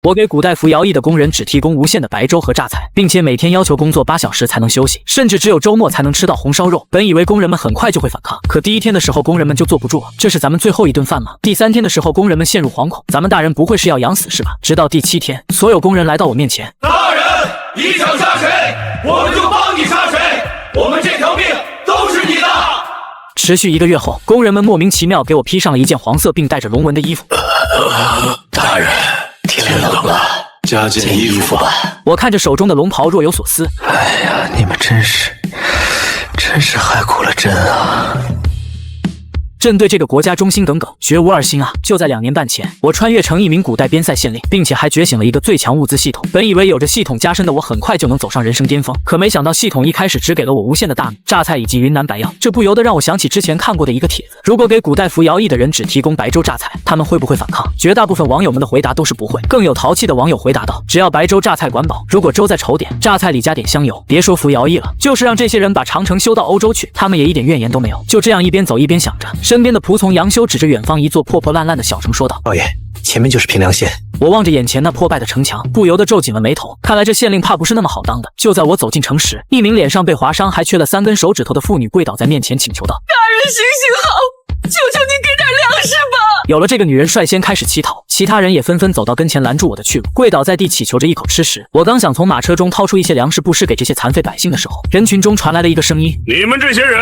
我给古代服徭役的工人只提供无限的白粥和榨菜，并且每天要求工作8小时才能休息，甚至只有周末才能吃到红烧肉。本以为工人们很快就会反抗，可第1天的时候，工人们就坐不住了。这是咱们最后一顿饭吗？第3天的时候，工人们陷入惶恐，咱们大人不会是要养死是吧？直到第7天，所有工人来到我面前，大人，你想杀谁，我们就帮你杀谁，我们这条命都是你的。持续1个月后，工人们莫名其妙给我披上了一件黄色并带着龙纹的衣服。大人，天冷了，加件衣服吧。我看着手中的龙袍，若有所思。哎呀，你们真是害苦了朕啊！朕对这个国家忠心耿耿，绝无二心啊！就在2年半前，我穿越成一名古代边塞县令，并且还觉醒了一个最强物资系统。本以为有着系统加身的我很快就能走上人生巅峰，可没想到系统一开始只给了我无限的大米、榨菜以及云南白药，这不由得让我想起之前看过的一个帖子：如果给古代服徭役的人只提供白粥榨菜，他们会不会反抗？绝大部分网友们的回答都是不会。更有淘气的网友回答道：只要白粥榨菜管饱，如果粥再稠点，榨菜里加点香油，别说服徭役了，就是让这些人把长城修到欧洲去，他们也一点怨言都没有。就这样一边走一边想着，身边的仆从杨修指着远方一座破破烂烂的小城说道：少爷，前面就是平凉县。我望着眼前那破败的城墙，不由得皱紧了眉头。看来这县令怕不是那么好当的。就在我走进城时，一名脸上被划伤还缺了3根手指头的妇女跪倒在面前，请求道：大人行行好，求求您给点粮食吧。有了这个女人率先开始乞讨，其他人也纷纷走到跟前拦住我的去路，跪倒在地祈求着一口吃食。我刚想从马车中掏出一些粮食布施给这些残废百姓的时候，人群中传来了一个声音：你们这些人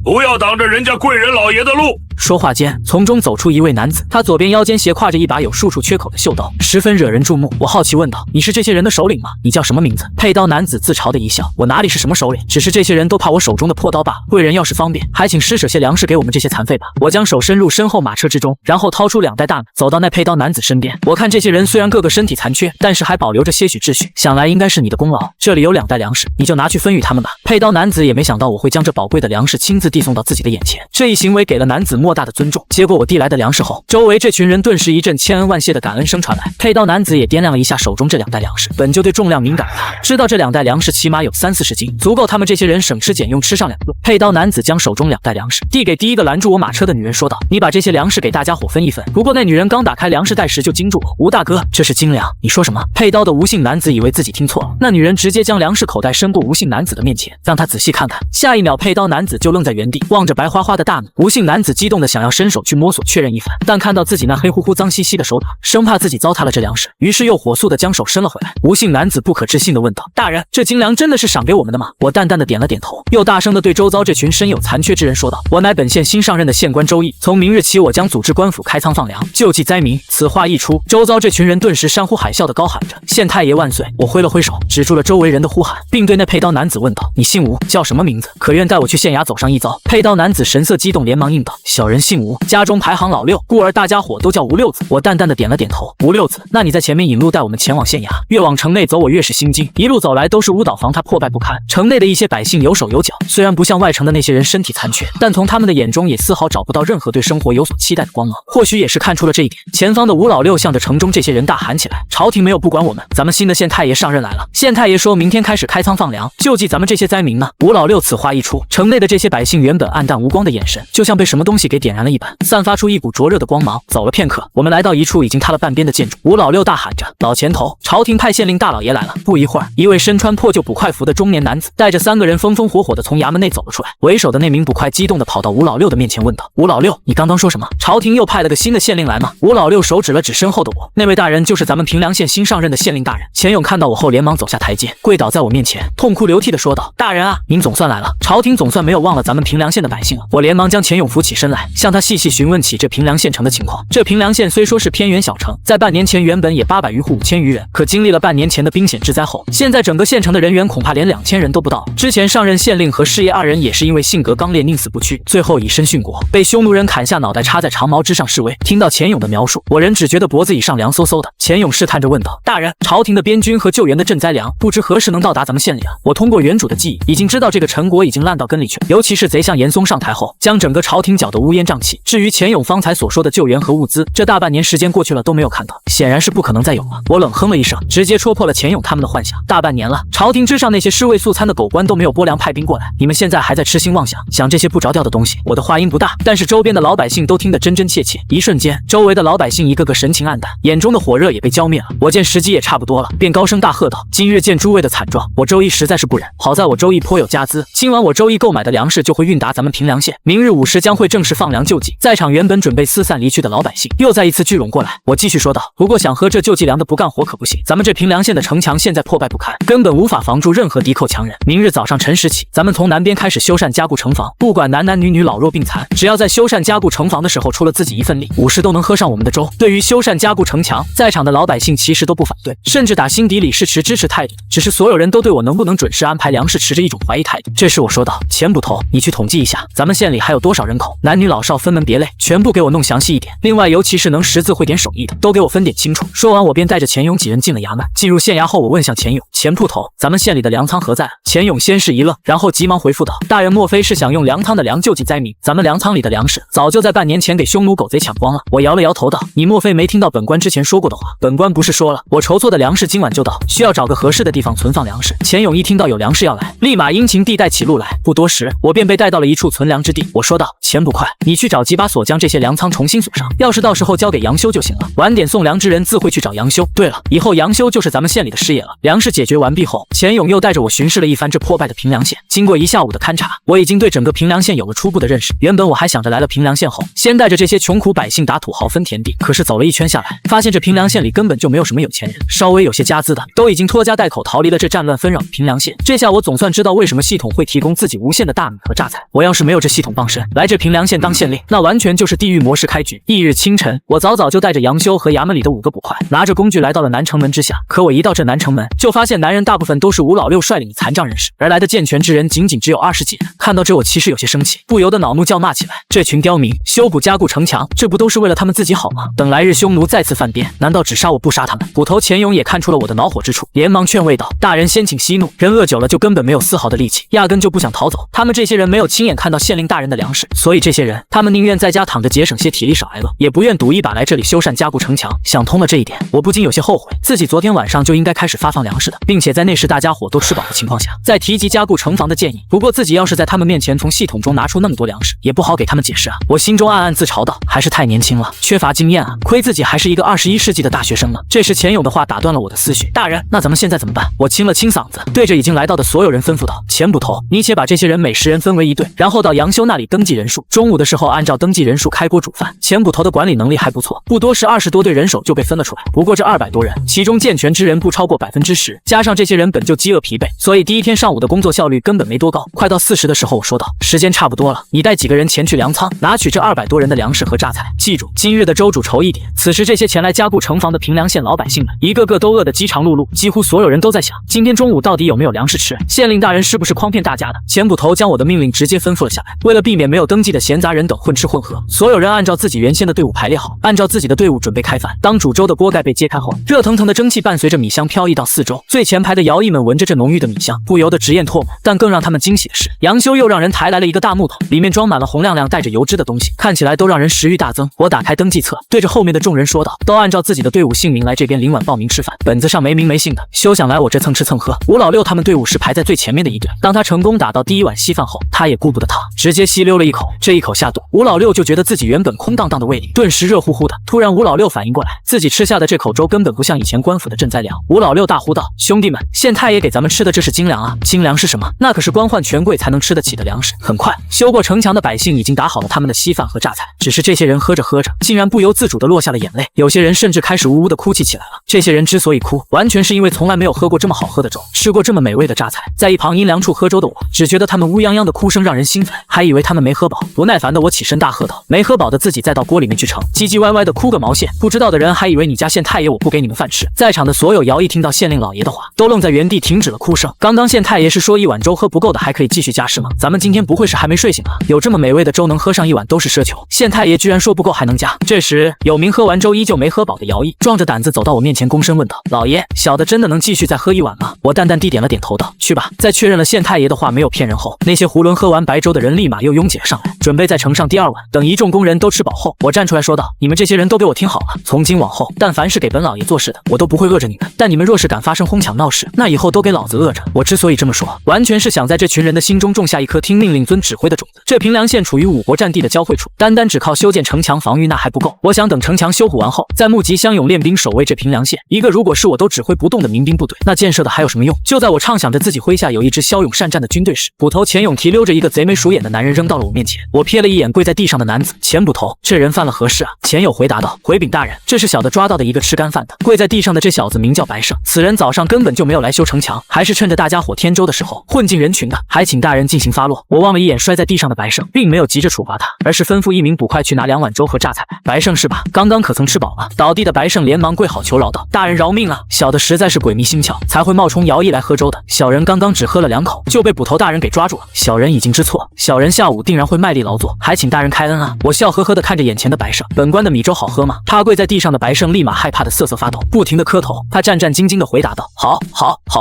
不要挡着人家贵人老爷的路。说话间，从中走出一位男子，他左边腰间斜挎着一把有数处缺口的绣刀，十分惹人注目。我好奇问道：你是这些人的首领吗？你叫什么名字？佩刀男子自嘲的一笑：我哪里是什么首领，只是这些人都怕我手中的破刀罢了。贵人要是方便，还请施舍些粮食给我们这些残废吧。我将手伸入身后马车之中，然后掏出2袋大米，走到那佩刀男子身边。我看这些人虽然个个身体残缺，但是还保留着些许秩序，想来应该是你的功劳。这里有2袋粮食，你就拿去分与他们吧。佩刀男子也没想到我会将这宝贵的粮食亲自递送到自己的眼前，这一行为给了男子莫大的尊重。接过我递来的粮食后，周围这群人顿时一阵千恩万谢的感恩声传来。佩刀男子也掂量了一下手中这2袋粮食，本就对重量敏感的他，知道这2袋粮食起码有30-40斤，足够他们这些人省吃俭用吃上2顿。佩刀男子将手中2袋粮食递给第一个拦住我马车的女人，说道：你把这些粮食给大家伙分一分。不过那女人刚打开粮食袋时就惊住我：吴大哥，这是精粮。你说什么？佩刀的吴姓男子以为自己听错了，那女人直接将粮食口袋伸过吴姓男子的面前，让他仔细看看。下一秒，佩刀男子就愣在原地，望着白花花的大米。吴姓男子激动的想要伸手去摸索确认一番，但看到自己那黑乎乎脏兮兮的手掌，生怕自己糟蹋了这粮食，于是又火速的将手伸了回来。吴姓男子不可置信的问道：大人，这精粮真的是赏给我们的吗？我淡淡的点了点头，又大声的对周遭这群身有残缺之人说道：我乃本县新上任的县官周毅，从明日起我将组织官府开仓放粮，救济灾民。此话一出，周遭这群人顿时山呼海啸的高喊着：县太爷万岁！我挥了挥手，止住了周围人的呼喊，并对那佩刀男子问道：你姓吴，叫什么名字？可愿带我去县衙走上一遭？佩刀男子神色激动，连忙应道：小人姓吴，家中排行老6，故而大家伙都叫吴六子。我淡淡的点了点头。吴六子，那你在前面引路带我们前往县衙。越往城内走，我越是心惊。一路走来都是无倒房塌破败不堪，城内的一些百姓有手有脚，虽然不像外城的那些人身体残缺，但从他们的眼中也丝毫找不到任何对生活有所期待的光芒。或许也是看出了这一点，前方的吴老六向着城中这些人大喊起来：朝廷没有不管我们，咱们新的县太爷上任来了。县太爷说明天开始开仓放粮，救济咱们这些灾民呢。吴老六此话一出，城内的这些百姓原本暗淡无光的眼神，就像被什么东西给点燃了一般，散发出一股灼热的光芒。走了片刻，我们来到一处已经塌了半边的建筑。吴老六大喊着：老前头，朝廷派县令大老爷来了。不一会儿，一位身穿破旧捕快服的中年男子带着3个人风风火火地从衙门内走了出来。为首的那名捕快激动地跑到吴老六的面前问道：吴老六，你刚刚说什么？朝廷又派了个新的县令来吗？吴老六手指了指身后的我，那位大人就是咱们平凉县新上任的县令大人。钱勇看到我后连忙走下台阶，跪倒在我面前，痛哭流涕地说道：大人啊，您总算来了，朝廷总算没有忘了咱们平凉县的百姓了。我连忙将钱勇扶起身来，向他细细询问起这平凉县城的情况。这平凉县虽说是偏远小城，在半年前原本也800余户5000余人，可经历了半年前的兵险之灾后，现在整个县城的人员恐怕连2000人都不到。之前上任县令和师爷2人也是因为性格刚烈宁死不屈，最后以身殉国，被匈奴人砍下脑袋插在长矛之上示威。听到钱勇的描述，我人只觉得脖子以上凉飕飕的。钱勇试探着问道：大人，朝廷的边军和救援的赈灾粮不知何时能到达咱们县里啊？我通过原主的记忆，已经知道这个陈国已经烂到根里去了，尤其是贼相严嵩上台后，将整个朝廷搅得乌乌烟瘴气。至于钱勇方才所说的救援和物资，这大半年时间过去了都没有看到，显然是不可能再有了。我冷哼了一声，直接戳破了钱勇他们的幻想。大半年了，朝廷之上那些尸位素餐的狗官都没有拨粮派兵过来，你们现在还在痴心妄想，想这些不着调的东西。我的话音不大，但是周边的老百姓都听得真真切切。一瞬间，周围的老百姓一个个神情黯淡，眼中的火热也被浇灭了。我见时机也差不多了，便高声大喝道：“今日见诸位的惨状，我周易实在是不忍。好在我周易颇有家资，今晚我周易购买的粮食就会运达咱们平凉县，明日午时将会正式放粮救济。”在场原本准备四散离去的老百姓又再一次聚拢过来。我继续说道：“不过想喝这救济粮的不干活可不行，咱们这平凉县的城墙现在破败不堪，根本无法防住任何敌寇强人。明日早上晨时起，咱们从南边开始修缮加固城防，不管男男女女、老弱病残，只要在修缮加固城防的时候出了自己一份力，午时都能喝上我们的粥。”对于修缮加固城墙，在场的老百姓其实都不反对，甚至打心底里是持支持态度，只是所有人都对我能不能准时安排粮食持着一种怀疑态度。这时我说道：“钱捕头，你去统计一下，咱们县里还有多少人口，男女老少分门别类，全部给我弄详细一点。另外，尤其是能识字会点手艺的，都给我分点清楚。”说完，我便带着钱勇几人进了衙门。进入县衙后，我问向钱勇：“钱捕头，咱们县里的粮仓何在？”钱勇先是一愣，然后急忙回复道：“大人莫非是想用粮仓的粮救济灾民？咱们粮仓里的粮食早就在半年前给匈奴狗贼抢光了。”我摇了摇头道：“你莫非没听到本官之前说过的话？本官不是说了，我筹措的粮食今晚就到，需要找个合适的地方存放粮食。”钱勇一听到有粮食要来，立马殷勤地带起路来。不多时，我便被带到了一处存粮之地。我说道：“钱捕快，你去找几把锁，将这些粮仓重新锁上，要是到时候交给杨修就行了。晚点送粮之人自会去找杨修。对了，以后杨修就是咱们县里的师爷了。”粮食解决完毕后，钱勇又带着我巡视了一番这破败的平凉县。经过一下午的勘察，我已经对整个平凉县有了初步的认识。原本我还想着来了平凉县后，先带着这些穷苦百姓打土豪分田地，可是走了一圈下来，发现这平凉县里根本就没有什么有钱人，稍微有些家资的都已经拖家带口逃离了这战乱纷扰的平凉县。这下我总算知道为什么系统会提供自己无限的大米和榨菜。我要是没有这系统傍身，来这平凉县当县令，那完全就是地狱模式开局。翌日清晨，我早早就带着杨修和衙门里的5个捕快，拿着工具来到了南城门之下。可我一到这南城门，就发现男人大部分都是吴老六率领的残障人士，而来的健全之人仅仅只有20几人。看到这，我其实有些生气，不由得恼怒叫骂起来：“这群刁民，修补加固城墙，这不都是为了他们自己好吗？等来日匈奴再次犯边，难道只杀我不杀他们？”捕头钱勇也看出了我的恼火之处，连忙劝慰道：“大人先请息怒，人饿久了就根本没有丝毫的力气，压根就不想逃走。他们这些人没有亲眼看到县令大人的粮食，所以这些人他们宁愿在家躺着节省些体力少挨饿，也不愿赌一把来这里修缮加固城墙。”想通了这一点，我不禁有些后悔，自己昨天晚上就应该开始发放粮食的，并且在那时大家伙都吃饱的情况下，再提及加固城防的建议。不过自己要是在他们面前从系统中拿出那么多粮食，也不好给他们解释啊。我心中暗暗自嘲道：“还是太年轻了，缺乏经验啊，亏自己还是一个21世纪的大学生呢。”这时钱勇的话打断了我的思绪：“大人，那咱们现在怎么办？”我清了清嗓子，对着已经来到的所有人吩咐道：“钱捕头，你且把这些人每10人分为一队，然后到杨修那里登记人数，中午的时候按照登记人数开锅煮饭。”钱捕头的管理能力还不错，不多时20多队人手就被分了出来。不过这200多人，其中健全之人不超过10%，加上这些人本就饥饿疲惫，所以第一天上午的工作效率根本没多高。快到40的时候，我说道：“时间差不多了，你带几个人前去粮仓，拿取这200多人的粮食和榨菜。记住，今日的粥煮稠一点。”此时这些前来加固城防的平凉县老百姓们，一个个都饿得饥肠辘辘，几乎所有人都在想，今天中午到底有没有粮食吃？县令大人是不是诓骗大家的？钱捕头将我的命令直接吩咐了下来。为了避免没有登记的闲杂人等混吃混喝，所有人按照自己原先的队伍排列好，按照自己的队伍准备开饭。当煮粥的锅盖被揭开后，热腾腾的蒸汽伴随着米香飘溢到四周，最前排的徭役们闻着这浓郁的米香，不由得直咽唾沫。但更让他们惊喜的是，杨修又让人抬来了一个大木桶，里面装满了红亮亮带着油脂的东西，看起来都让人食欲大增。我打开登记册，对着后面的众人说道：“都按照自己的队伍姓名来这边领碗报名吃饭，本子上没名没姓的，休想来我这蹭吃蹭喝。”吴老六他们队伍是排在最前面的一队，当他成功打到第一碗稀饭后，他也顾不得烫，直接吸溜了一口。这一口下肚，吴老六就觉得自己原本空荡荡的胃里顿时热乎乎的。突然吴老六反应过来，自己吃下的这口粥根本不像以前官府的赈灾粮。吴老六大呼道：“兄弟们，县太爷给咱们吃的这是精粮啊！精粮是什么？那可是官宦权贵才能吃得起的粮食。”很快，修过城墙的百姓已经打好了他们的稀饭和榨菜，只是这些人喝着喝着，竟然不由自主地落下了眼泪，有些人甚至开始呜呜地哭泣起来了。这些人之所以哭，完全是因为从来没有喝过这么好喝的粥，吃过这么美味的榨菜。在一旁阴凉处喝粥的我，只觉得他们乌泱泱的哭声让人兴奋，还以为他们没喝饱。不耐烦的我起身大喝道：“没喝饱的自己再到锅里面去盛，唧唧歪歪的哭个毛线！不知道的人还以为你家县太爷我不给你们饭吃。”在场的所有徭役听到县令老爷的话，都愣在原地停止了哭声。刚刚县太爷是说一碗粥喝不够的还可以继续加食吗？咱们今天不会是还没睡醒啊？有这么美味的粥能喝上一碗都是奢求，县太爷居然说不够还能加。这时有名喝完粥依旧没喝饱的徭役壮着胆子走到我面前躬身问道：“老爷，小的真的能继续再喝一碗吗？”我淡淡地点了点头道：“去吧。”在确认了县太爷的话没有骗人后，那些囫囵喝完白粥的人立马又拥挤了上来，准备在城盛上第2碗。等一众工人都吃饱后，我站出来说道：“你们这些人都给我听好了，从今往后，但凡是给本老爷做事的，我都不会饿着你们。但你们若是敢发生哄抢闹事，那以后都给老子饿着。”我之所以这么说，完全是想在这群人的心中种下一颗听命令、遵指挥的种子。这平凉县处于5国战地的交汇处，单单只靠修建城墙防御那还不够。我想等城墙修补完后，再募集乡勇练兵守卫这平凉县。一个如果是我都指挥不动的民兵部队，那建设的还有什么用？就在我畅想着自己麾下有一支骁勇善战的军队时，捕头钱勇提溜着一个贼眉鼠眼的男人扔到了我面前。我瞥了一眼跪在地上的男子，钱捕头，这人犯了何事啊？钱勇回答道：“回禀大人，这是小的抓到的一个吃干饭的。跪在地上的这小子名叫白胜，此人早上根本就没有来修城墙，还是趁着大家伙添粥的时候混进人群的，还请大人进行发落。”我望了一眼摔在地上的白胜，并没有急着处罚他，而是吩咐一名捕快去拿2碗粥和榨菜来。白胜是吧？刚刚可曾吃饱了？倒地的白胜连忙跪好求饶道：“大人饶命啊！小的实在是鬼迷心窍，才会冒充徭役来喝粥的。小人刚刚只喝了2口，就被捕头大人给抓住了。小人已经知错，小人下午定然会卖力劳作，还请大人开恩啊！”我笑呵呵地看着眼前的白胜，本官的米粥好喝吗？他跪在地上的白胜立马害怕的瑟瑟发抖，不停地磕头。他战战兢兢地回答道：“好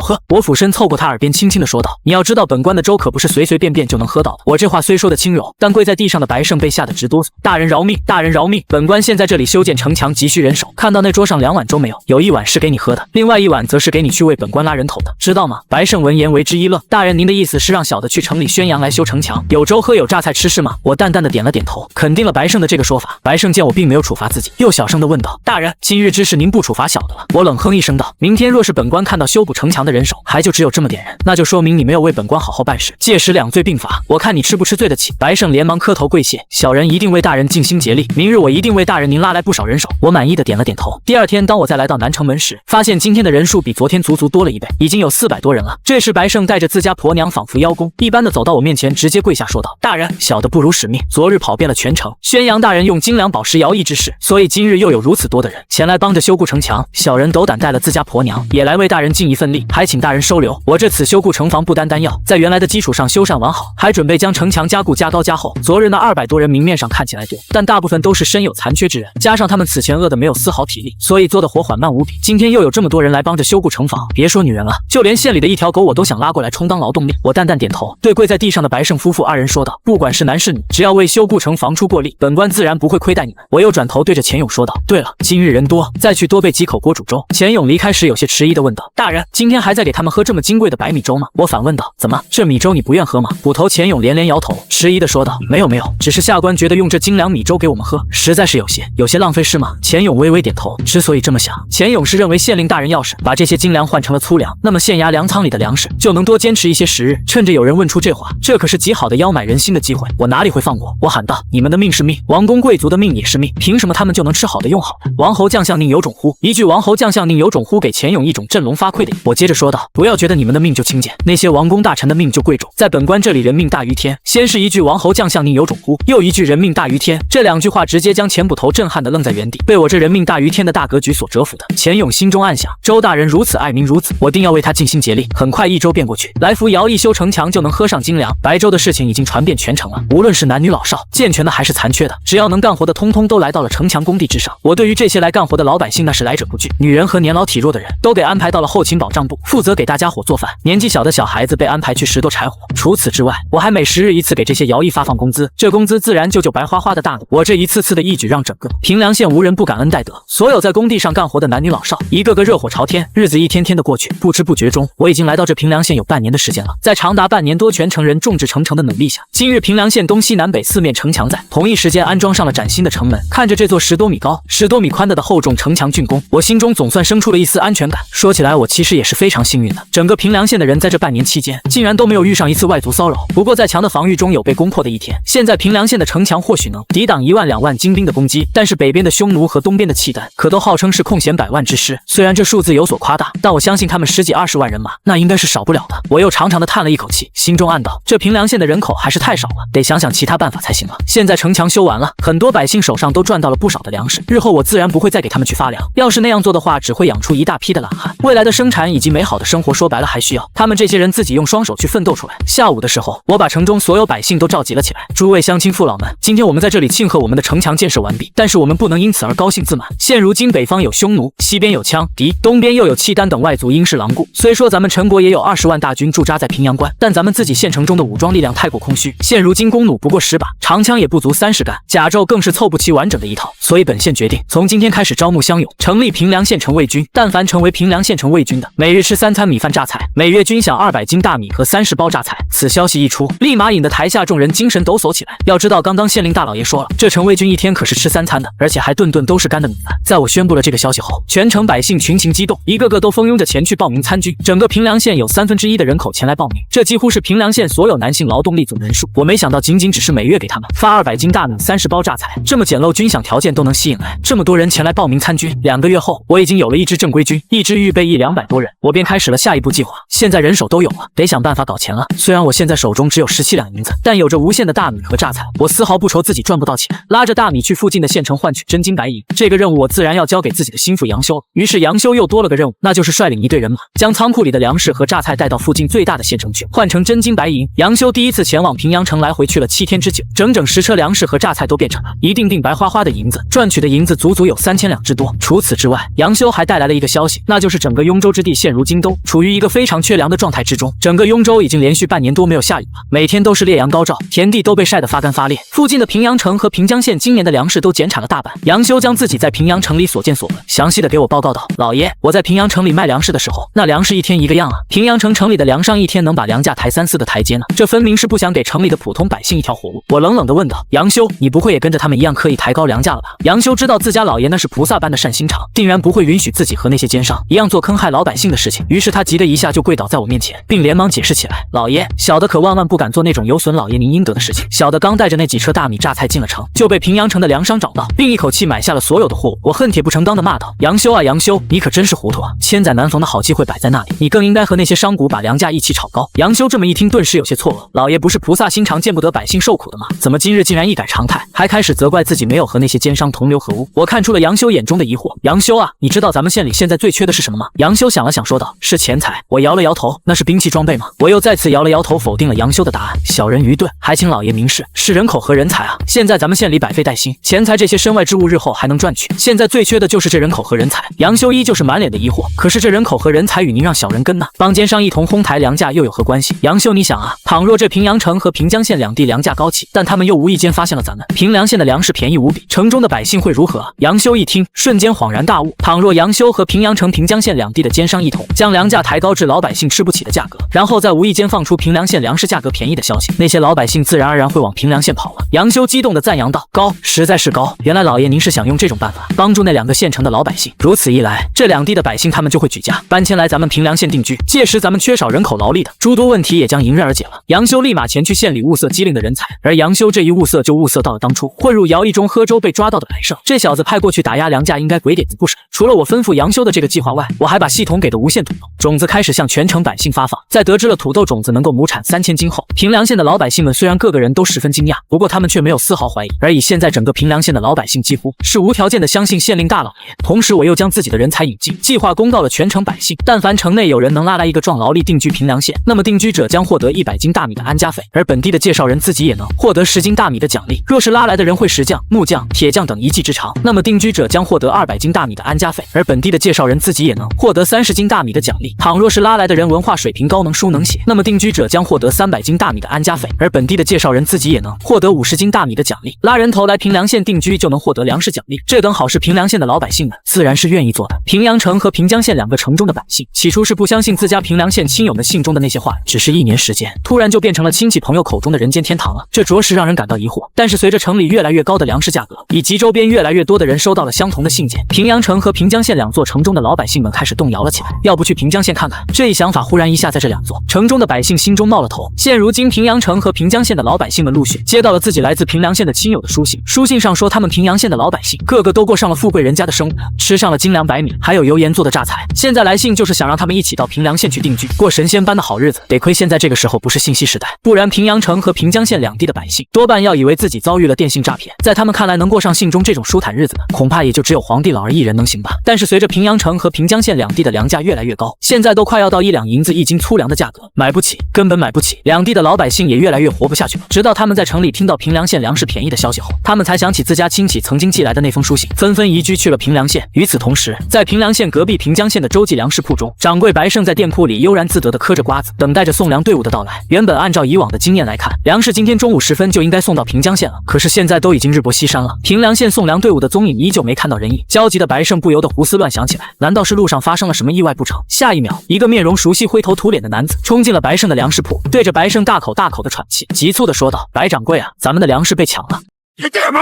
喝。”我俯身凑过他耳边轻轻地说道：“你要知道，本官的粥可不是随随便便就能喝到的。”我这话虽说的轻柔，但跪在地上的白胜被吓得直哆嗦。“大人饶命！大人饶命！本官现在这里修建城墙急需人手，看到那桌上2碗粥没有？有1碗是给你喝的，另外1碗则是给你去为本官拉人头的，知道吗？”白胜闻言为之一愣。“大人您的意思是让小的去城里宣扬来修城墙，有粥喝有榨菜吃是吗？”我淡淡的点了点头，肯定了白胜的这个说法。白胜见我并没有处罚自己，又小声的问道：“大人，今日之事您不处罚小的了？”我冷哼一声道：“明天若是本官看到修补城墙的人手还就只有这么点人，那就说明你没有为本官好好办事，届时2罪并罚，我看你吃不吃罪得起。”白胜连忙磕头跪谢：“小人一定为大人尽心竭力，明日我一定为大人您拉来不少人手。”我满意的点了点头。第2天，当我再来到南城门时，发现今天的人数比昨天足足多了1倍，已经有400多人了。这时白胜带着自家婆娘仿佛邀功一般的走到我面前，直接跪下说道：“大人，小的不辱使命，昨日跑遍了全城，宣扬大人用精良宝石徭役之事，所以今日又有如此多的人前来帮着修固城墙。小人斗胆带了自家婆娘也来为大人尽一份力，还请大人收留。我这次修固城防不单单要在原来的基础上修缮完好，还准备将城墙加固加高加厚。昨日那200多人明面上看起来多，但大部分都是身有残缺之人，加上他们此前饿得没有丝毫体力，所以做的活缓慢无比。今天又有这么多人来帮着修固城防，别说女人了，就连县里的一条狗我都想拉过来充当劳动力。”我淡淡点头，对跪在地上的白胜夫妇2人说道：“不管是男是女，只要为修固城防出过力，本官自然不会亏待你们。”我又转头对着钱勇说道：“对了，今日人多，再去多备几口锅煮粥。”钱勇离开时有些迟疑地问道：“大人，今天还在给他们喝这么金贵的白米粥吗？”我反问道：“怎么，这米粥你不愿喝吗？”捕头钱勇连连摇头，迟疑地说道：“没有，只是下官觉得用这精良米粥给我们喝，实在是有些浪费是吗？”钱勇微微点头，之所以这么想，钱勇是认为县令大人要是把这些精粮换成了粗粮，那么县衙粮仓里的粮食就能多坚持一些时日。趁着有人问出这话，这可是极好的邀买人心的机会，我哪里会放过？我喊道：“你们的命是命，王公贵族的命也是命，凭什么他们就能吃好的用好的？王侯将相宁有种乎？”一句王侯将相宁有种乎给钱勇一种振聋发聩的。我接着说道：“不要觉得你们的命就轻贱，那些王公大臣的命就贵重，在本官这里人命大于天。”先是一句王侯将相宁有种乎，又一句人命大于天，这2句话直接将钱捕头震撼的愣在原地，被我这人命大于天的大格局所折服的。钱勇心中暗想：周大人如此爱民如子，我定要为他尽心竭力。很快1周便过去，来福徭役修城墙就能喝上精粮，白粥的事情已经传遍全城了。无论是男女老少，健全的还是残缺的，只要能干活的，通通都来到了城墙工地之上。我对于这些来干活的老百姓那是来者不拒，女人和年老体弱的人都给安排到了后勤保障部，负责给大家伙做饭。年纪小的小孩子被安排去拾掇柴火。除此之外，我还每10日一次给这些徭役发放工资，这工资自然就白花花的大努。我这一次次的一举，让整个平凉县无人不感恩戴德。所有在工地上干活的男女老少，一个个热火朝天，日子一天天的过去。不知不觉中，我已经来到这平凉县有半年的时间了。在长达半年多全城人众志成城的努力下，今日平凉县东西南北4面城墙在同一时间安装上了崭新的城门。看着这座10多米高、10多米宽的厚重城墙竣工，我心中总算生出了一丝安全感。说起来，我其实也是非常幸运的，整个平凉县的人在这半年期间，竟然都没有遇上一次外族骚扰。不过在强的防御中有被攻破的一天。现在平凉县的城墙或许能抵挡1万2万精兵的攻击，但是北边的匈奴和东边的契丹可都号称是空闲100万之师。虽然这数字有所夸大，但我相信他们10几20万人马，那应该是少不了的。我又长长的叹了一口气，心中暗道：这平凉县的人口还是太少了，得想想其他办法才行了。现在城墙修完了，很多百姓手上都赚到了不少的粮食，日后我自然不会再给他们去发粮。要是那样做的话，只会养出一大批的懒汉，未来的生产以及美好的生活，说白了还需要他们这些人自己用双手去奋斗出来。下午的时候，我把城中所有百姓都召集了起来，诸位乡亲父老们，今天我们在这里庆贺我们的城墙建设完毕，但是我们不能因此而高兴自满。现如今北方有匈奴，西边有羌敌，东边又有契丹等外族鹰视狼顾。虽说咱们陈国也有20万大军驻扎在平阳关，但咱们自己县城中的武装力量太过空虚，现如今弓弩不过10把，长枪也不足30杆，甲胄更是凑不齐完整的一套。所以本县决定从今天开始招募乡勇，成立平凉县城卫军。但凡成为平凉县城卫军的，每日吃3餐米饭榨菜，每月均饷200斤大米和30包榨菜。此消息一出，立马引得台下众人精神抖擞起来。要知道，刚刚县令大老爷说了，这城卫军一天可是吃3餐的，而且还顿顿都是干的米饭。在我宣布了这个消息后，全城百姓群情激动，一个个都蜂拥着前去报名参军。整个平凉县有1/3的人口前来报名，这几乎是平凉县所有男性劳动力总人数。我没想到，仅仅只是每月给他们发200斤大米、30包榨菜，这么简陋军饷条件都能吸引来这么多人前来报名参军。2个月后，我已经有了一支正规军，一支预备役200多人，我便开始了下一步计划。现在人手都有了，得想办法搞钱了。虽然我现在手中只有17两银子，但有着无限的大米和榨菜，我丝毫不愁自己赚不到钱。拉着大米去附近的县城换取真金白银，这个任务我自然要交给自己的心腹杨修。于是杨修又多了个任务，那就是率领一队人马，将仓库里的粮食和榨菜带到附近最大的县城去，换成真金白银。杨修第一次前往平阳城来回去了7天之久，整整10车粮食和榨菜都变成了一锭锭白花花的银子，赚取的银子足足有3000两之多。除此之外，杨修还带来了一个消息，那就是整个雍州之地现如今都处于一个非常缺粮的状态之中。整个雍州已经连续半年多没有下雨了，每天都是烈阳高照，田地都被晒得发干发裂。附近的平阳城和平江县今年的粮食都减产了大半。杨修将自己在平阳城里所见所闻详细的给我报告道：老爷，我在平阳城里卖粮食的时候，那粮食一天一个样啊，平阳城里的粮商一天能把粮价抬3、4个台阶呢，这分明是不想给城里的普通百姓一条活路。我冷冷地问道：杨修，你不会也跟着他们一样刻意抬高粮价了吧？杨修知道自家老爷那是菩萨般的善心肠，定然不会允许自己和那些奸商一样做坑害老百姓的事情，于是他急得一下就跪倒在我面前，并连忙解释起来：老爷，小的可万万不敢做那种有损老爷您应得的事情。小的刚带着那几车大米榨菜进了城，就被平阳城的粮商找到，并一口气买下了所有的货物。我恨铁不成钢地骂道：杨修啊杨修，你可真是糊涂啊！千载难逢的好机会摆在那里，你更应该和那些商贾把粮价一起炒高。杨修这么一听，顿时有些错愕，老爷不是菩萨心肠见不得百姓受苦的吗？怎么今日竟然一改常态，还开始责怪自己没有和那些奸商同流合污？我看出了杨修眼中的疑惑。杨修啊，你知道咱们县里现在最缺的是什么吗？杨修想了想说道：是钱财。我摇了摇头，那是兵器装备吗？我又再次摇了摇头，否定了杨修的答案。小人愚钝，还请老爷明示，是人口和人才啊！现在咱们县里百废待兴，钱财这些身外之物日后还能赚取，现在最缺的就是这人口和人才。杨修依旧是满脸的疑惑，可是这人口和人才与您让小人跟呢？帮奸商一同哄抬粮价又有何关系？杨修，你想啊，倘若这平阳城和平江县两地粮价高起，但他们又无意间发现了咱们平凉县的粮食便宜无比，城中的百姓会如何啊？杨修一听，瞬间恍然大悟，倘若杨修和平阳城、平江县两地的奸商一同将粮价抬高至老百姓吃不起的价格，然后在无意间放出平凉县粮食价格便宜的消息，那些老百姓自然而然会往平凉县跑了。杨修激动地赞扬道：高，实在是高！原来老爷您是想用这种办法帮助那2个县城的老百姓，如此一来，这2地的百姓他们就会举家搬迁来咱们平凉县定居，届时咱们缺少人口劳力的诸多问题也将迎刃而解了。杨修立马前去县里物色机灵的人才，而杨修这一物色就物色到了当初混入徭役中喝粥被抓到的白胜，这小子派过去打压粮价应该鬼点子不少。除了我吩咐杨修的这个计划外，我还把系统给的无限土豆种子开始向全城百姓发放。在得知了土豆种子能够亩产3000斤后，平凉县的老百姓们虽然个个人都十分惊讶，不过他们却没有丝毫怀疑。而以现在整个平凉县的老百姓几乎是无条件的相信县令大老爷。同时我又将自己的人才引进，计划公告了全城百姓，但凡城内有人能拉来一个壮劳力定居平凉县，那么定居者将获得100斤大米的安家费，而本地的介绍人自己也能获得10斤大米的奖励。若是拉来的人会石匠、木匠、铁匠等一技之长，那么定居者将获得200斤大米的安家费，而本地的介绍人自己也能获得30斤大米的奖励。倘若是拉来的人文化水平高，能书能写，那么定居者将获得300斤大米的安家费，而本地的介绍人自己也能获得50斤大米的奖励。拉人头来平凉县定居就能获得粮食奖励，这等好事平凉县的老百姓们自然是愿意做的。平阳城和平江县2个城中的百姓起初是不相信自家平凉县亲友们信中的那些话，只是1年时间，突然就变成了亲戚朋友口中的人间天堂了，这着实让人感到疑惑。但是随着城里越来越高的粮食价格，以及周边越来越多的人收到了相同的信件，平阳城和平江县2座城中的老百姓们开始动摇了起来。要不去平江县看看？这一想法忽然一下在这2座城中的百姓心中冒了头。现如今平阳城和平江县的老百姓们陆续接到了自己来自平凉县的亲友的书信，书信上说他们平阳县的老百姓个个都过上了富贵人家的生活，吃上了精粮白米，还有油盐做的榨菜。现在来信就是想让他们一起到平凉县去定居，过神仙般的好日子。得亏现在这个时候不是信息时代，不然平阳城和平江县2地的百姓多半要以为自己遭遇了电信诈骗。在他们看来，能过上信中这种舒坦日子的，恐怕也就只有皇帝老儿一人能行吧。但是随着平阳城和平江县2地的粮价越来越高，现在都快要到1两银子1斤粗粮的价格，买不起，根本买不起。2地的老百姓也越来越活不下去了。直到他们在城里听到平凉县粮食便宜的消息后，他们才想起自家亲戚曾经寄来的那封书信，纷纷移居去了平凉县。与此同时，在平凉县隔壁平江县的洲际粮食铺中，掌柜白胜在店铺里悠然自得地嗑着瓜子，等待着送粮队伍的到来。原本按照以往的经验来看，粮食今天中午午时分就应该送到平江县了，可是现在都已经日薄西山了，平凉县送粮队伍的踪影依旧没看到人影。焦急的白胜不由得胡思乱想起来，难道是路上发生了什么意外不成？下一秒，一个面容熟悉、灰头土脸的男子冲进了白胜的粮食铺，对着白胜大口大口的喘气，急促的说道：“白掌柜啊，咱们的粮食被抢了！”什么？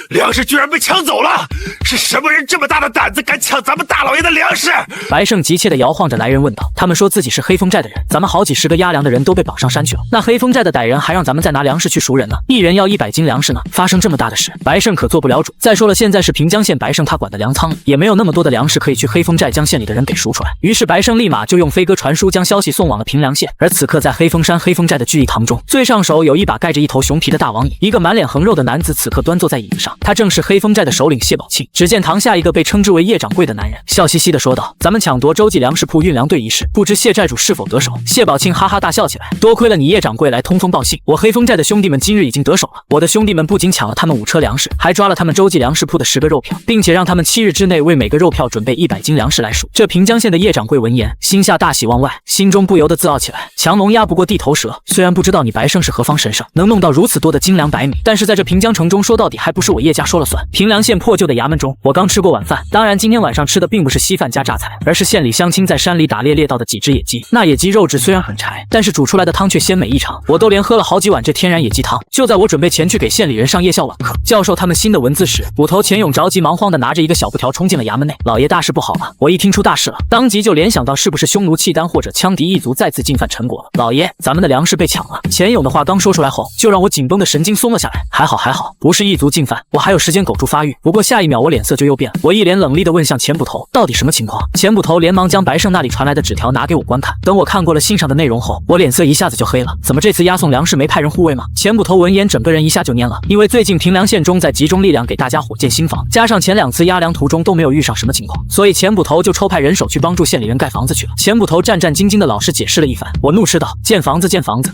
粮食居然被抢走了？是什么人这么大的胆子，敢抢咱们大老爷的粮食？白胜急切地摇晃着来人问道：“他们说自己是黑风寨的人，咱们好几十个押粮的人都被绑上山去了。那黑风寨的歹人还让咱们再拿粮食去赎人呢，一人要100斤粮食呢。发生这么大的事，白胜可做不了主。再说了，现在是平江县白胜他管的粮仓，也没有那么多的粮食可以去黑风寨将县里的人给赎出来。于是白胜立马就用飞鸽传书将消息送往了平凉县。而此刻在黑风山黑风寨的聚义堂中，最上手有一把盖着一头熊皮的大王椅，一个满脸横肉的男子此刻端坐在椅子上，他正是黑风寨的首领谢宝庆。只见堂下一个被称之为叶掌柜的男人笑嘻嘻地说道：“咱们抢夺洲际粮食铺运粮队一事，不知谢寨主是否得手？”谢宝庆哈哈大笑起来：“多亏了你叶掌柜来通风报信，我黑风寨的兄弟们今日已经得手了。我的兄弟们不仅抢了他们5车粮食，还抓了他们洲际粮食铺的10个肉票，并且让他们7日之内为每个肉票准备100斤粮食来赎。”这平江县的叶掌柜闻言，心下大喜望外，心中不由得自傲起来：强龙压不过地头蛇。虽然不知道你白胜是何方神圣，能弄到如此多的精粮100米，但是在这平江城中，说到底还不是我叶家说了算。平凉县破旧的衙门中，我刚吃过晚饭，当然今天晚上吃的并不是稀饭加榨菜，而是县里乡亲在山里打猎到的几只野鸡。那野鸡肉质虽然很柴，但是煮出来的汤却鲜美异常，我都连喝了好几碗这天然野鸡汤。就在我准备前去给县里人上夜校晚课，教授他们新的文字时，捕头钱勇着急忙慌地拿着一个小布条冲进了衙门内。老爷，大事不好了！我一听出大事了，当即就联想到是不是匈奴契丹或者羌狄一族再次进犯陈国了。老爷，咱们的粮食被抢了！钱勇的话刚说出来后，就让我紧绷的神经松了下来。还好，不是异族进犯，我还有时间苟住发育。不过下一秒我脸色就又变了，我一脸冷厉地问向钱捕头：“到底什么情况？”钱捕头连忙将白胜那里传来的纸条拿给我观看。等我看过了信上的内容后，我脸色一下子就黑了。怎么这次押送粮食没派人护卫吗？钱捕头闻言，整个人一下就蔫了，因为最近平凉县中在集中力量给大家伙建新房，加上前2次押粮途中都没有遇上什么情况，所以钱捕头就抽派人手去帮助县里人盖房子去了。钱捕头战战兢兢地老实解释了一番，我怒斥道：“建房子，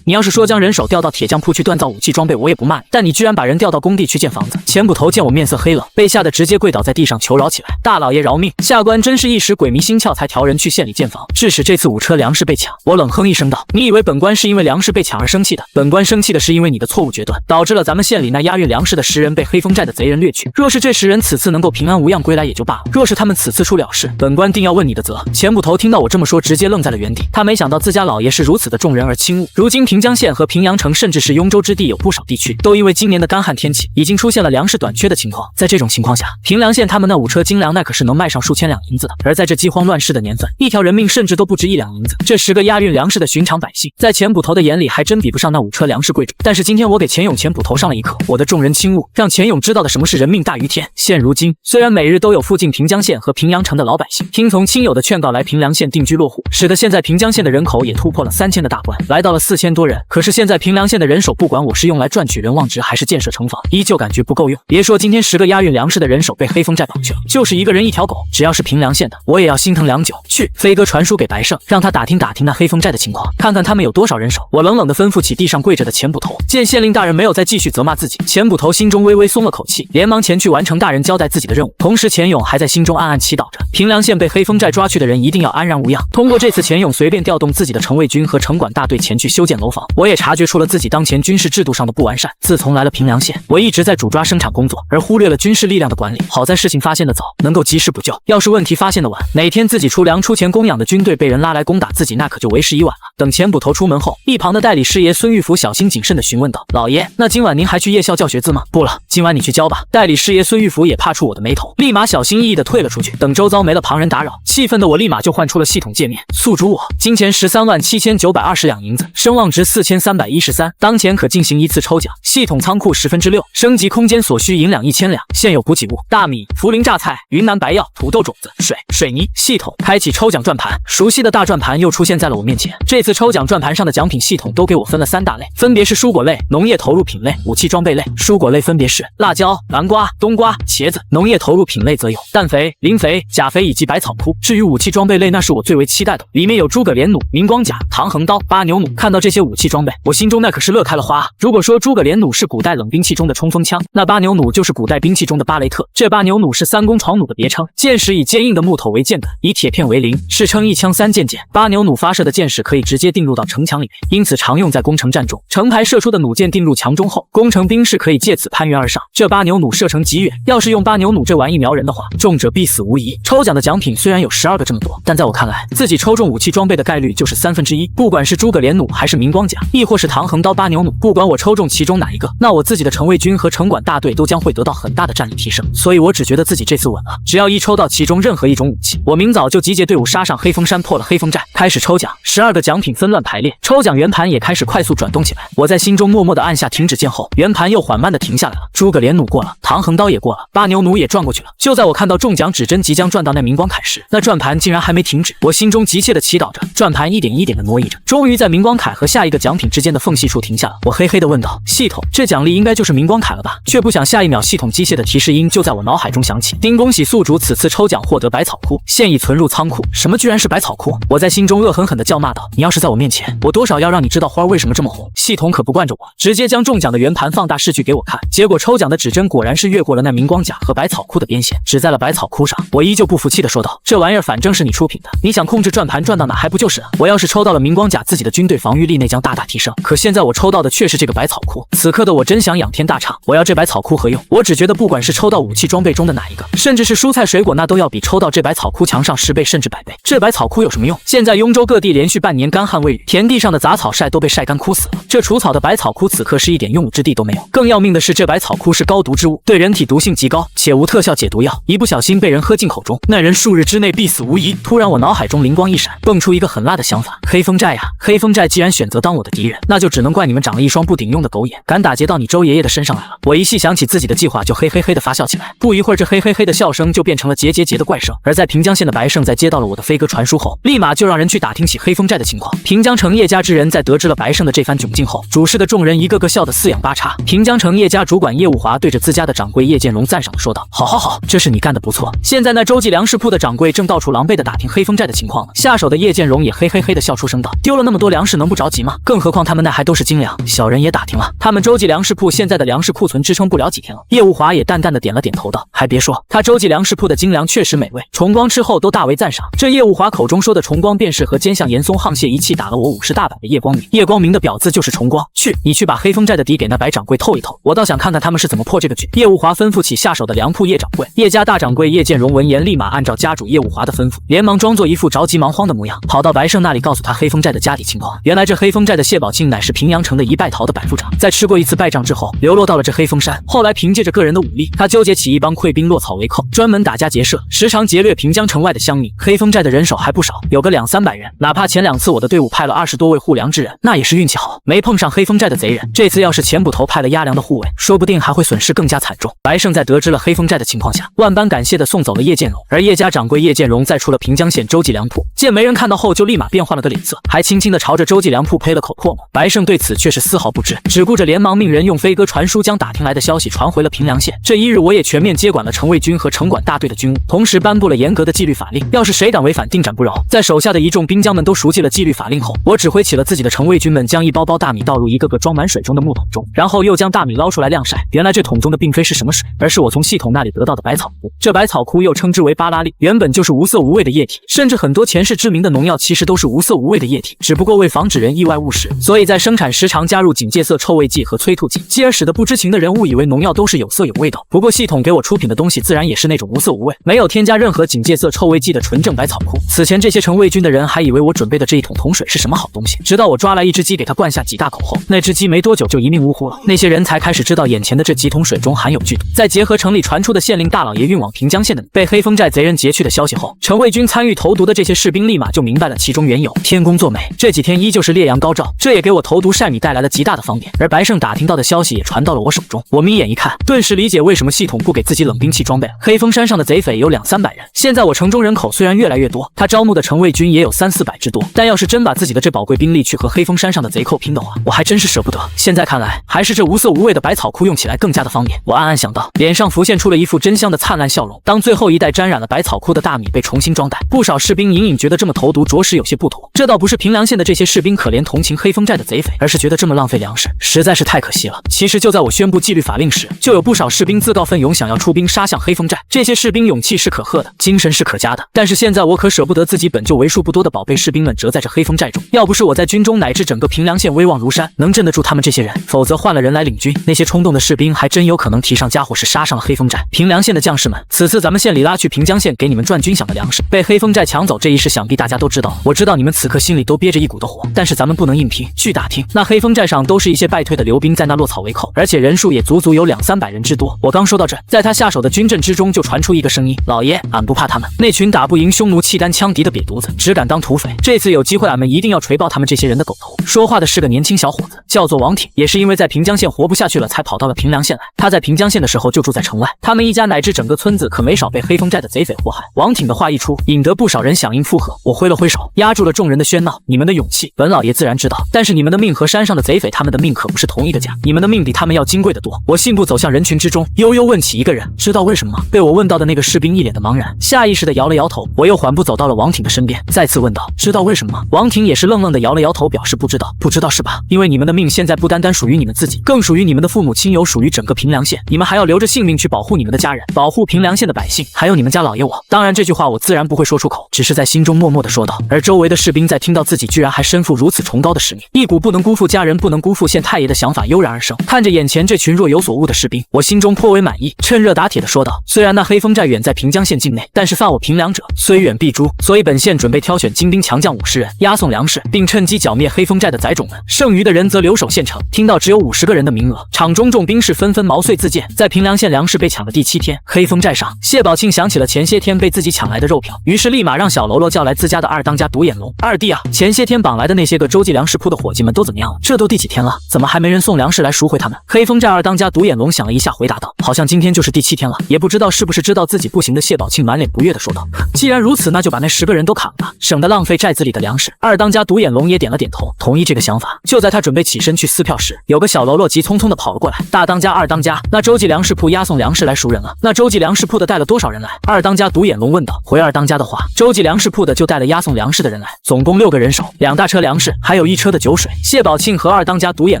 你要是说将人手调到铁匠铺去锻造武器装备，我也不骂你，但你居然把人调到工地去建房子！”钱捕头见我面色黑了，被吓得直接跪倒在地上求饶起来：“大老爷饶命！下官真是一时鬼迷心窍，才调人去县里建房，致使这次5车粮食被抢。”我冷哼一声道：“你以为本官是因为粮食被抢而生气的？本官生气的是因为你的错误决断，导致了咱们县里那押运粮食的10人被黑风寨的贼人掠去。若是这10人此次能够平安无恙归来也就罢了，若是他们此次出了事，本官定要问你的责。”钱捕头听到我这么说，直接愣在了原地。他没想到自家老爷是如此的重人而轻物。如今平江县和平阳城，甚至是雍州之地，有不少地区都因为今年的干旱天气，已经出现了粮食短缺的情况。在这种情况下，平凉县他们那5车精粮那可是能卖上数千两银子的。而在这饥荒乱世的年份，一条人命甚至都不值1两银子。这10个押运粮食的寻常百姓，在钱捕头的眼里还真比不上那5车粮食贵重。但是今天我给钱勇钱捕头上了一课，我的重人轻物，让钱勇知道了什么是人命大于天。现如今，虽然每日都有附近平江县和平阳城的老百姓听从亲友的劝告来平凉县定居落户，使得现在平江县的人口也突破了3000的大关，来到了4000多人。可是现在平凉县的人手，不管我是用来赚取人望值还是建设城防，依旧感觉不够用。别说今天10个押运粮食的人手被黑风寨绑去了，就是一个人1条狗，只要是平凉县的，我也要心疼良久。去，飞哥传书给白胜，让他打听那黑风寨的情况，看看他们有多少人手。我冷冷地吩咐起地上跪着的钱捕头。见县令大人没有再继续责骂自己，钱捕头心中微微松了口气，连忙前去完成大人交代自己的任务。同时钱勇还在心中暗暗祈祷着，平凉县被黑风寨抓去的人一定要安然无恙。通过这次钱勇随便调动自己的城卫军和城管大队前去修建楼房，我也察觉出了自己当前军事制度上的不完善。自从来了平凉县，我一直在主抓生产工作，而忽略了军事力量的管理。好在事情发现的早，能够及时补救，要是问题发现的晚，哪天自己出粮出钱供养的军队被人拉来攻打自己，那可就为时已晚了。等钱捕头出门后，一旁的代理师爷孙玉福小心谨慎地询问道：“老爷，那今晚您还去夜校教学字吗？”“不了，今晚你去教吧。”代理师爷孙玉福也怕出我的眉头，立马小心翼翼地退了出去。等周遭没了旁人打扰，气愤的我立马就换出了系统界面，宿主我金钱137920两银子，声望值4313，当前可进行一次抽奖。系统仓库6%，升级空间所需银两1000两，现有补给物：大米、茯苓榨菜、云南白药、土豆种子、水泥。系统开启抽奖转盘，熟悉的大转盘又出现在了我面前。这次抽奖转盘上的奖品系统都给我分了3大类，分别是蔬果类、农业投入品类、武器装备类。蔬果类分别是辣椒、南瓜、冬瓜、茄子；农业投入品类则有氮肥、磷肥、钾肥以及百草枯。至于武器装备类，那是我最为期待的，里面有诸葛连弩、明光甲、唐横刀、8牛弩。看到这些武器装备，我心中那可是乐开了花。如果说诸葛连弩是古代冷兵器中中的冲锋枪。那巴牛弩就是古代兵器中的巴雷特，这巴牛弩是三弓床弩的别称，箭矢以坚硬的木头为箭杆，以铁片为鳞，世称一枪三箭锏。巴牛弩发射的箭矢可以直接定入到城墙里面，因此常用在攻城战中。城排射出的弩箭定入墙中后，攻城兵士可以借此攀援而上。这巴牛弩射程极远，要是用巴牛弩这玩意瞄人的话，中者必死无疑。抽奖的奖品虽然有12个这么多，但在我看来，自己抽中武器装备的概率就是1/3。不管是诸葛连弩还是明光甲，亦或是唐横刀巴牛弩，不管我抽中其中哪一个，那我自己的城卫军和城管大队都将会得到很大的战力提升。所以我只觉得自己这次稳了，只要一抽到其中任何一种武器，我明早就集结队伍杀上黑风山，破了黑风寨，开始抽奖。12个奖品纷乱排列，抽奖圆盘也开始快速转动起来。我在心中默默地按下停止键后，圆盘又缓慢地停下来了。诸葛连弩过了，唐横刀也过了，巴牛弩也转过去了。就在我看到中奖指针即将转到那明光铠时，那转盘竟然还没停止。我心中急切地祈祷着，转盘一点一点地挪移着，终于在明光铠和下一个奖品之间的缝隙处停下了。我嘿嘿地问道：“系统，这奖励应该就是明光铠了吧？”却不想下一秒，系统机械的提示音就在我脑海中响起：“丁，恭喜宿主此次抽奖获得百草枯，现已存入仓库。”什么居然是百草枯？我在心中恶狠狠地叫骂道：“你要是在我面前，我多少要让你知道花为什么这么红。”系统可不惯着我，直接将中奖的圆盘放大视距给我看，结果抽奖的指针果然是越过了那明光甲和百草枯的边线，指在了百草枯上。我依旧不服气地说道：“这玩意儿反正是你出品的，你想控制转盘转到哪还不就是啊？我要是抽到了明光甲，自己的军队防御力那将大大提升。可现在我抽到的却是这个百草枯。”此刻的我真想仰天大唱：“我要这百草枯何用？”我只觉得不管是抽到武器装备中的哪一个，甚至是蔬菜水果，那都要比抽到这百草枯强上10倍甚至100倍。这百草枯有什么用？现在雍州各地连续半年干旱未雨，田地上的杂草晒都被晒干枯死了。这除草的百草枯此刻是一点用武之地都没有。更要命的是，这百草枯是高毒之物，对人体毒性极高，且无特效解毒药，一不小心被人喝进口中，那人数日之内必死无疑。突然我脑海中灵光一闪，蹦出一个很辣的想法：黑风寨呀，黑风寨既然选择当我的敌人，那就只能怪你们长了一双不顶用的狗眼，敢打劫到你周爷爷的身上来了。我一细想起自己的计划，就嘿嘿嘿的发笑起来。不一会儿，这嘿嘿嘿的笑声就变成了桀桀桀的怪声。而在平江县的白胜在接到了我的飞鸽传书后，立马就让人去打听起黑风寨的情况。平江城叶家之人在得知了白胜的这番窘境后，主事的众人一个个笑得四仰八叉。平江城叶家主管叶物华对着自家的掌柜叶建荣赞赏地说道：“好好好，这是你干得不错。”现在那洲际粮食铺的掌柜正到处狼狈地打听黑风寨的情况呢。下手的叶建荣也嘿嘿嘿地笑出声道：“丢了那么多粮食能不着急吗？更何况他们那还都是精粮。小人也打听了，他们洲际粮食铺现在的粮食库存支撑不了几天了。”叶物华也淡淡地点了点头道：“还别说，他洲际粮食铺的精粮确实美味，重光吃后都大为赞赏。”这叶物华口中说的重光，便是和奸相严嵩沆瀣一气打了我50大板的叶光明。叶光明的表字就是重光。你去把黑风寨的底给那白掌柜透一透，我倒想看看他们是怎么破这个局。叶物华吩咐起下手的粮铺叶掌柜。叶家大掌柜叶建荣闻言，立马按照家主叶物华的吩咐，连忙装作一副着急忙慌的模样，跑到白胜那里告诉他黑风寨的家底情况。原来这黑风寨的谢宝庆乃是平阳城的一败逃的百夫长，在吃过一次败仗之后，流落到了这黑风山。后来凭借着个人的武力，他纠结起一帮溃兵落草为寇，专门打家劫舍，时常劫掠平江城外的乡民。黑风寨的人手还不少，有个200-300人，哪怕前2次我的队伍派了20多位护粮之人，那也是运气好，没碰上黑风寨的贼人。这次要是前捕头派了押粮的护卫，说不定还会损失更加惨重。白胜在得知了黑风寨的情况下，万般感谢地送走了叶建荣，而叶家掌柜叶建荣在出了平江县洲际粮铺，见没人看到后，就立马变换了个脸色，还轻轻地朝着洲际粮铺呸了口唾沫。白胜对此却是丝毫不知，只顾着连忙命人用飞鸽传书，将打听来的消息传回了平凉县。这一日，我也全面接管了城卫军和城管大队的军务，同时颁布了严格的纪律法令，要是谁敢违反，定斩不饶。在手下的一众兵将们都熟记了纪律法令后，我指挥起了自己的城卫军们，将一包包大米倒入一个个装满水中的木桶中，然后又将大米捞出来晾晒。原来这桶中的并非是什么水，而是我从系统那里得到的百草枯。这百草枯又称之为巴拉利，原本就是无色无味的液体，甚至很多前世知名的农药其实都是无色无味的液体，只不过为防止人意外误食，所以在生产时常加入警戒色臭味剂和催吐剂，继而使得不知情的人误以为农药都是有色有味道。不过系统给我出品的东西自然也是那种无色无味，没有添加任何警戒色臭味剂的纯正百草枯。此前这些城卫军的人还以为我准备的这一桶桶水是什么好东西，直到我抓来一只鸡给它灌下几大口后，那只鸡没多久就一命呜呼了。那些人才开始知道眼前的这几桶水中含有剧毒。再结合城里传出的县令大老爷运往平江县的被黑风寨贼人劫去的消息后，城卫军参与投毒的这些士兵立马就明白了其中缘由。天公作美，这几天依旧是烈阳高照，这也给我投毒晒米带来了极大的方便。而白胜打听到的消息也传到了我手中，我眯眼一看，顿时理解为什么系统不给自己冷兵器装备了。黑风山上的贼匪有200-300人，现在我城中人口虽然越来越多，他招募的城卫军也有300-400之多，但要是真把自己的这宝贵兵力去和黑风山上的贼寇拼的话，我还真是舍不得。现在看来，还是这无色无味的百草枯用起来更加的方便。我暗暗想到，脸上浮现出了一副真香的灿烂笑容。当最后一袋沾染了百草枯的大米被重新装袋，不少士兵隐隐觉得这么投毒着实有些不妥。这倒不是平凉县的这些士兵可怜同情黑风寨的贼匪，而是觉得这么浪费粮食实在是太可惜了。其实就在在我宣布纪律法令时，就有不少士兵自告奋勇想要出兵杀向黑风寨。这些士兵勇气是可贺的，精神是可嘉的，但是现在我可舍不得自己本就为数不多的宝贝士兵们折在这黑风寨中。要不是我在军中乃至整个平凉县威望如山，能镇得住他们这些人，否则换了人来领军，那些冲动的士兵还真有可能提上家伙事杀上了黑风寨。平凉县的将士们，此次咱们县里拉去平江县给你们赚军饷的粮食被黑风寨抢走这一事，想必大家都知道。我知道你们此刻心里都憋着一股的火，但是咱们不能硬拼。据打听，那黑风寨上都是一些败退的流兵在那落草为寇，而且人数也足足有200-300人之多。我刚说到这，在他下手的军阵之中就传出一个声音：老爷，俺不怕他们，那群打不赢匈奴契丹羌敌的瘪犊子，只敢当土匪。这次有机会，俺们一定要锤爆他们这些人的狗头。说话的是个年轻小伙子，叫做王挺，也是因为在平江县活不下去了，才跑到了平凉县来。他在平江县的时候就住在城外，他们一家乃至整个村子可没少被黑风寨的贼匪祸害。王挺的话一出，引得不少人响应附和。我挥了挥手，压住了众人的喧闹。你们的勇气，本老爷自然知道，但是你们的命和山上的贼匪他们的命可不是同一个价，你们的命比他们要金贵得多。我信步走向人群之中，悠悠问起一个人：知道为什么吗？被我问到的那个士兵一脸的茫然，下意识地摇了摇头。我又缓步走到了王挺的身边，再次问道：知道为什么吗？王挺也是愣愣地摇了摇头，表示不知道。不知道是吧？因为你们的命现在不单单属于你们自己，更属于你们的父母亲友，属于整个平凉县。你们还要留着性命去保护你们的家人，保护平凉县的百姓，还有你们家老爷我。当然这句话我自然不会说出口，只是在心中默默地说道。而周围的士兵在听到自己居然还身负如此崇高的使命，一股不能辜负家人，不能辜负县太爷的想法油然而生。看着眼前这群若有所悟的士兵，我心中颇为满意，趁热打铁地说道：虽然那黑风寨远在平江县境内，但是犯我平凉者虽远必诛，所以本县准备挑选精兵强将50人，押送粮食，并趁机剿灭黑风寨的宰种们，剩余的人则留守县城。听到只有50个人的名额，场中众兵士纷纷毛遂自荐。在平凉县粮食被抢的第7天，黑风寨上，谢宝庆想起了前些天被自己抢来的肉票，于是立马让小喽啰叫来自家的二当家独眼龙。二弟啊，前些天绑来的那些个洲际粮食铺的伙计们都怎么样了？这都第几天了，怎么还没人送粮食来赎回他们？黑风寨二当家独眼龙想了一下，回答道：好像今天就是第7天了，也不知道是不是知道自己不行的谢宝庆满脸不悦地说道：既然如此，那就把那10个人都砍了吧，省得浪费寨子里的粮食。二当家独眼龙也点了点头，同意这个想法。就在他准备起身去撕票时，有个小喽啰急匆匆地跑了过来：大当家、二当家，那洲际粮食铺押送粮食来赎人了。那洲际粮食铺的带了多少人来？二当家独眼龙问道。回二当家的话，洲际粮食铺的就带了押送粮食的人来，总共6个人手，2大车粮食，还有1车的酒水。谢宝庆和二当家独眼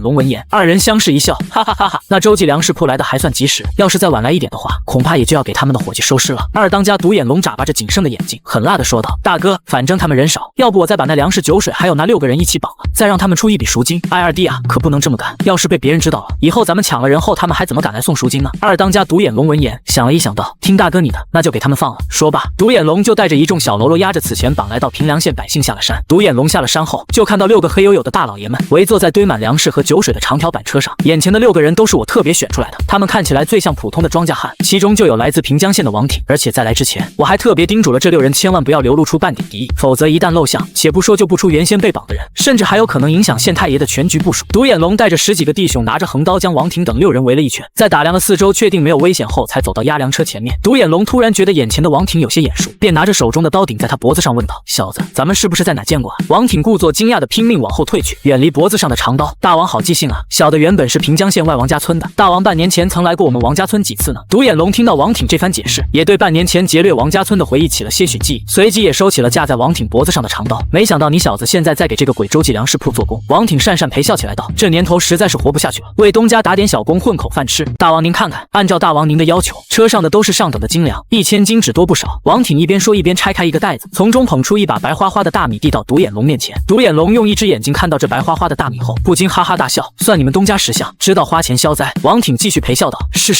龙闻言，二人相视一笑，哈哈哈哈，那洲际粮食铺来的还算及时，要是再晚来一点的话，恐怕也就要给他们的伙计收尸了。二当家独眼龙眨巴着仅剩的眼睛，狠辣地说道：大哥，反正他们人少，要不我再把那粮食、酒水还有那6个人一起绑了，再让他们出一笔赎金。二弟啊，可不能这么干，要是被别人知道了，以后咱们抢了人后，他们还怎么敢来送赎金呢？二当家独眼龙闻言想了一想道：听大哥你的，那就给他们放了。说罢，独眼龙就带着一众小喽啰押着此前绑来到平凉县百姓下了山。独眼龙下了山后，就看到6个黑黝黝的大老爷们围坐在堆满粮食和酒水的长条板车上，眼前的6个人都是我特别选出来的，他们看起来最像普通的庄稼汉，其中就有来自平江县的王挺。而且在来之前，我还特别叮嘱了这6人千万不要流露出半点敌意，否则一旦露相，且不说就不出原先被绑的人，甚至还有可能影响县太爷的全局部署。独眼龙带着10几个弟兄拿着横刀将王挺等6人围了一圈，在打量了4周确定没有危险后，才走到押粮车前面。独眼龙突然觉得眼前的王挺有些眼熟，便拿着手中的刀顶在他脖子上问道：小子，咱们是不是在哪见过啊？王挺故作惊讶的拼命往后退去，远离脖子上的长刀。大王好记性啊，小的原本是平江县外王家村的，大王半年前曾来过我们王家村几次呢。独眼龙听到王挺这番解释，也对半年前劫掠王家村的回忆起了些许记忆，随即也收起了架在王挺脖子上的长刀。没想到你小子现在在给这个鬼洲际粮食铺做工。王挺讪讪陪笑起来道：这年头实在是活不下去了，为东家打点小工混口饭吃。大王您看看，按照大王您的要求，车上的都是上等的精粮，1000斤只多不少。王挺一边说一边拆开一个袋子，从中捧出一把白花花的大米递到独眼龙面前。独眼龙用一只眼睛看到这白花花的大米后，不禁哈哈大笑，算你们东家识相，知道花钱消灾。王挺继续陪笑道：是，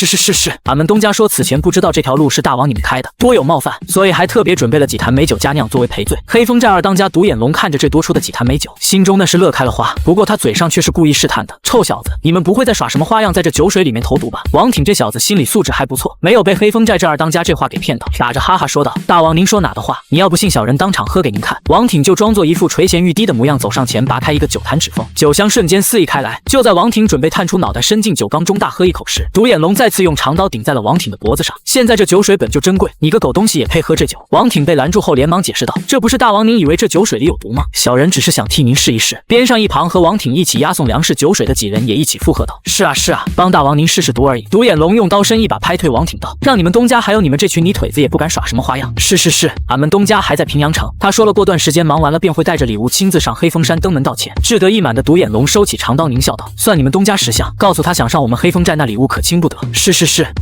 俺们东家说此前不知道这条路是大王你们开的，多有冒犯，所以还特别准备了几坛美酒佳酿作为赔罪。黑风寨二当家独眼龙看着这多出的几坛美酒，心中那是乐开了花，不过他嘴上却是故意试探的：臭小子，你们不会再耍什么花样在这酒水里面投毒吧？王挺这小子心理素质还不错，没有被黑风寨这二当家这话给骗到，打着哈哈说道：大王您说哪的话？你要不信小人当场喝给您看。王挺就装作一副垂涎欲滴的模样走上前，拔开一个酒坛指缝，酒香瞬间肆意开来。就在王挺准备探出脑袋伸进酒缸中大喝一口时，独眼龙再次用长刀顶在了王挺的脖子上。现在这酒水本就珍贵，你个狗东西也配喝这酒？王挺被拦住后连忙解释道：这不是大王您以为这酒水里有毒吗？小人只是想替您试一试。边上一旁和王挺一起押送粮食酒水的几人也一起附和道：是啊，帮大王您试试毒而已。独眼龙用刀身一把拍退王挺道：让你们东家还有你们这群泥腿子也不敢耍什么花样。是，俺们东家还在平阳城。他说了，过段时间忙完了便会带着礼物亲自上黑风山登门道歉。志得意满的独眼龙收起长刀狞笑道：算你们东家识相，告诉他想上我们黑风寨那礼物可轻不得。是，